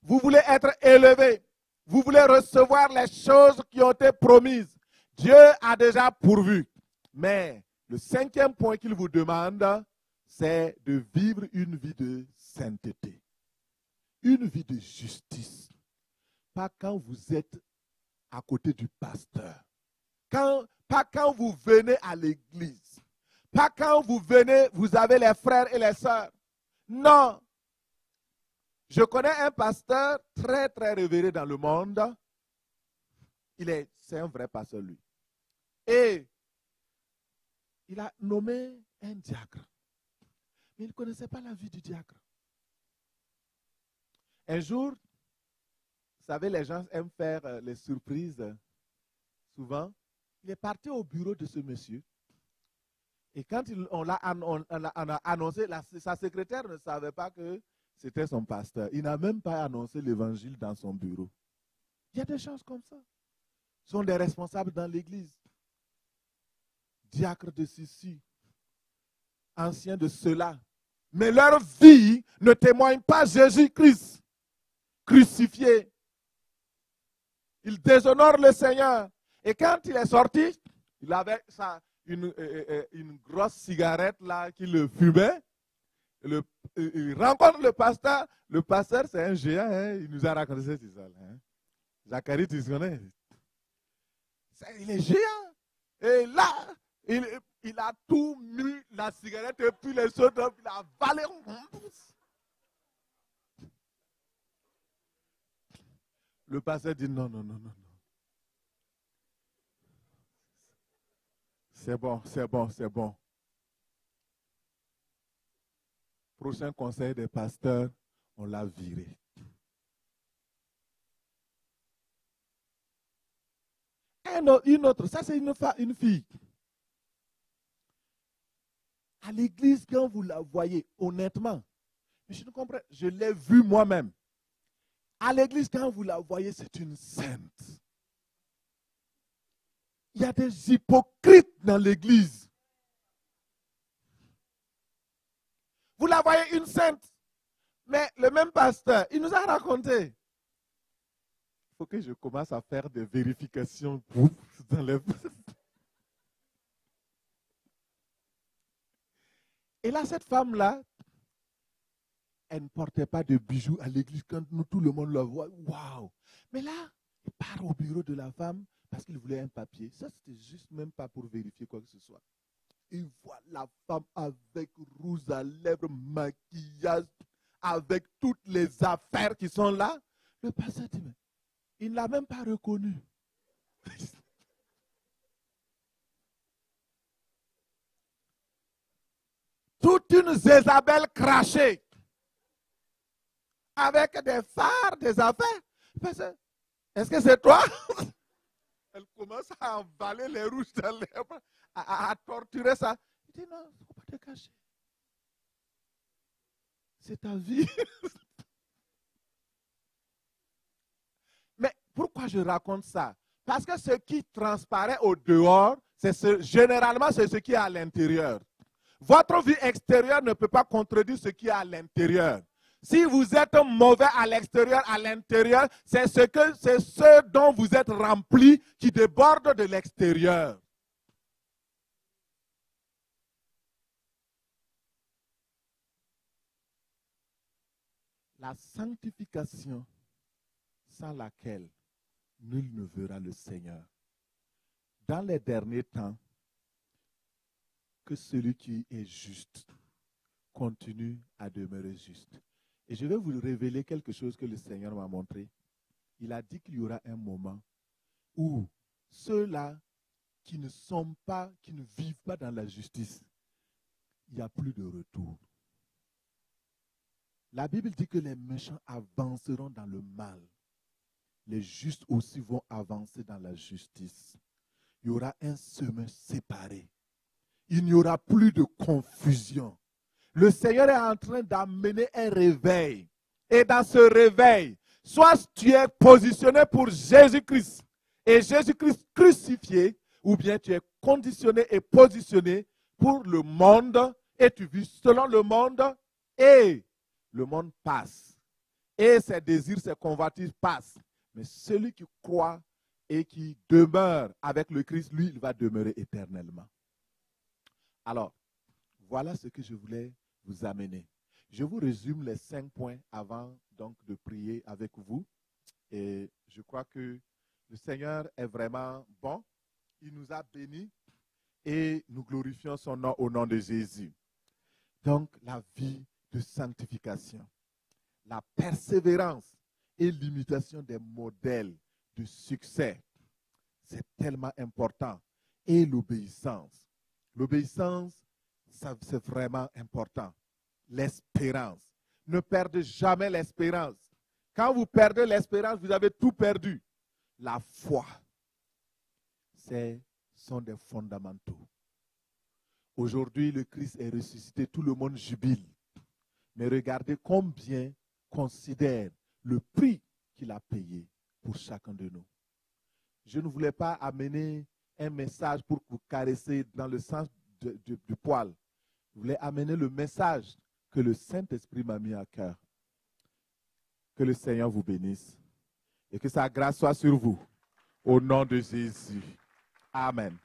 Vous voulez être élevé. Vous voulez recevoir les choses qui ont été promises. Dieu a déjà pourvu. Mais le cinquième point qu'il vous demande, c'est de vivre une vie de sainteté. Une vie de justice. Pas quand vous êtes à côté du pasteur. Pas quand vous venez à l'église. Pas quand vous venez, vous avez les frères et les sœurs. Non. Je connais un pasteur très, très révéré dans le monde. C'est un vrai pasteur, lui. Et il a nommé un diacre. Mais il ne connaissait pas la vie du diacre. Un jour, vous savez, les gens aiment faire les surprises souvent. Il est parti au bureau de ce monsieur. Et quand on l'a annoncé, sa secrétaire ne savait pas que c'était son pasteur. Il n'a même pas annoncé l'évangile dans son bureau. Il y a des choses comme ça. Ce sont des responsables dans l'église. Diacres de ceci, anciens de cela. Mais leur vie ne témoigne pas Jésus-Christ crucifié. Ils déshonorent le Seigneur. Et quand il est sorti, il avait une grosse cigarette là qu'il fumait. Il rencontre le pasteur. Le pasteur, c'est un géant. Hein, il nous a raconté cette histoire. Hein. Zacharie, tu connais. Il est géant. Et là, il a tout mis, la cigarette et puis les autres, il a avalé. Le pasteur dit non, non, non, non, non. C'est bon, c'est bon, c'est bon. Prochain conseil des pasteurs, on l'a viré. Une autre, ça c'est une fille. À l'église, quand vous la voyez, honnêtement, je ne comprends, je l'ai vu moi-même. À l'église, quand vous la voyez, c'est une sainte. Il y a des hypocrites dans l'église. Vous la voyez une sainte. Mais le même pasteur, il nous a raconté. Il faut que je commence à faire des vérifications dans les... Et là, cette femme-là, elle ne portait pas de bijoux à l'église quand tout le monde la voit. Waouh! Mais là, il part au bureau de la femme parce qu'il voulait un papier. Ça, c'était juste même pas pour vérifier quoi que ce soit. Il voit la femme avec rouge à lèvres, maquillage, avec toutes les affaires qui sont là. Le pasteur dit, mais il ne l'a même pas reconnu. Toute une Jézabel crachée. Avec des phares, des affaires. Est-ce que c'est toi? Elle commence à avaler les rouges de lèvres, à torturer ça. Il dit non, il ne faut pas te cacher. C'est ta vie. Mais pourquoi je raconte ça? Parce que ce qui transparaît au dehors, généralement, c'est ce qui est à l'intérieur. Votre vie extérieure ne peut pas contredire ce qui est à l'intérieur. Si vous êtes mauvais à l'extérieur, à l'intérieur, c'est ce dont vous êtes rempli qui déborde de l'extérieur. La sanctification sans laquelle nul ne verra le Seigneur. Dans les derniers temps, que celui qui est juste continue à demeurer juste. Et je vais vous révéler quelque chose que le Seigneur m'a montré. Il a dit qu'il y aura un moment où ceux-là qui ne sont pas, qui ne vivent pas dans la justice, il n'y a plus de retour. La Bible dit que les méchants avanceront dans le mal. Les justes aussi vont avancer dans la justice. Il y aura un chemin séparé. Il n'y aura plus de confusion. Le Seigneur est en train d'amener un réveil. Et dans ce réveil, soit tu es positionné pour Jésus-Christ et Jésus-Christ crucifié, ou bien tu es conditionné et positionné pour le monde et tu vis selon le monde et le monde passe. Et ses désirs, ses convoitises passent. Mais celui qui croit et qui demeure avec le Christ, lui, il va demeurer éternellement. Alors, voilà ce que je voulais vous amener. Je vous résume les 5 points avant donc de prier avec vous. Et je crois que le Seigneur est vraiment bon. Il nous a bénis et nous glorifions son nom au nom de Jésus. Donc, la vie de sanctification, la persévérance et l'imitation des modèles de succès, c'est tellement important. Et l'obéissance. L'obéissance, c'est vraiment important. L'espérance. Ne perdez jamais l'espérance. Quand vous perdez l'espérance, vous avez tout perdu. La foi, sont des fondamentaux. Aujourd'hui, le Christ est ressuscité, tout le monde jubile. Mais regardez combien considère le prix qu'il a payé pour chacun de nous. Je ne voulais pas amener un message pour vous caresser dans le sens du poil. Je voulais amener le message que le Saint-Esprit m'a mis à cœur. Que le Seigneur vous bénisse et que sa grâce soit sur vous. Au nom de Jésus. Amen.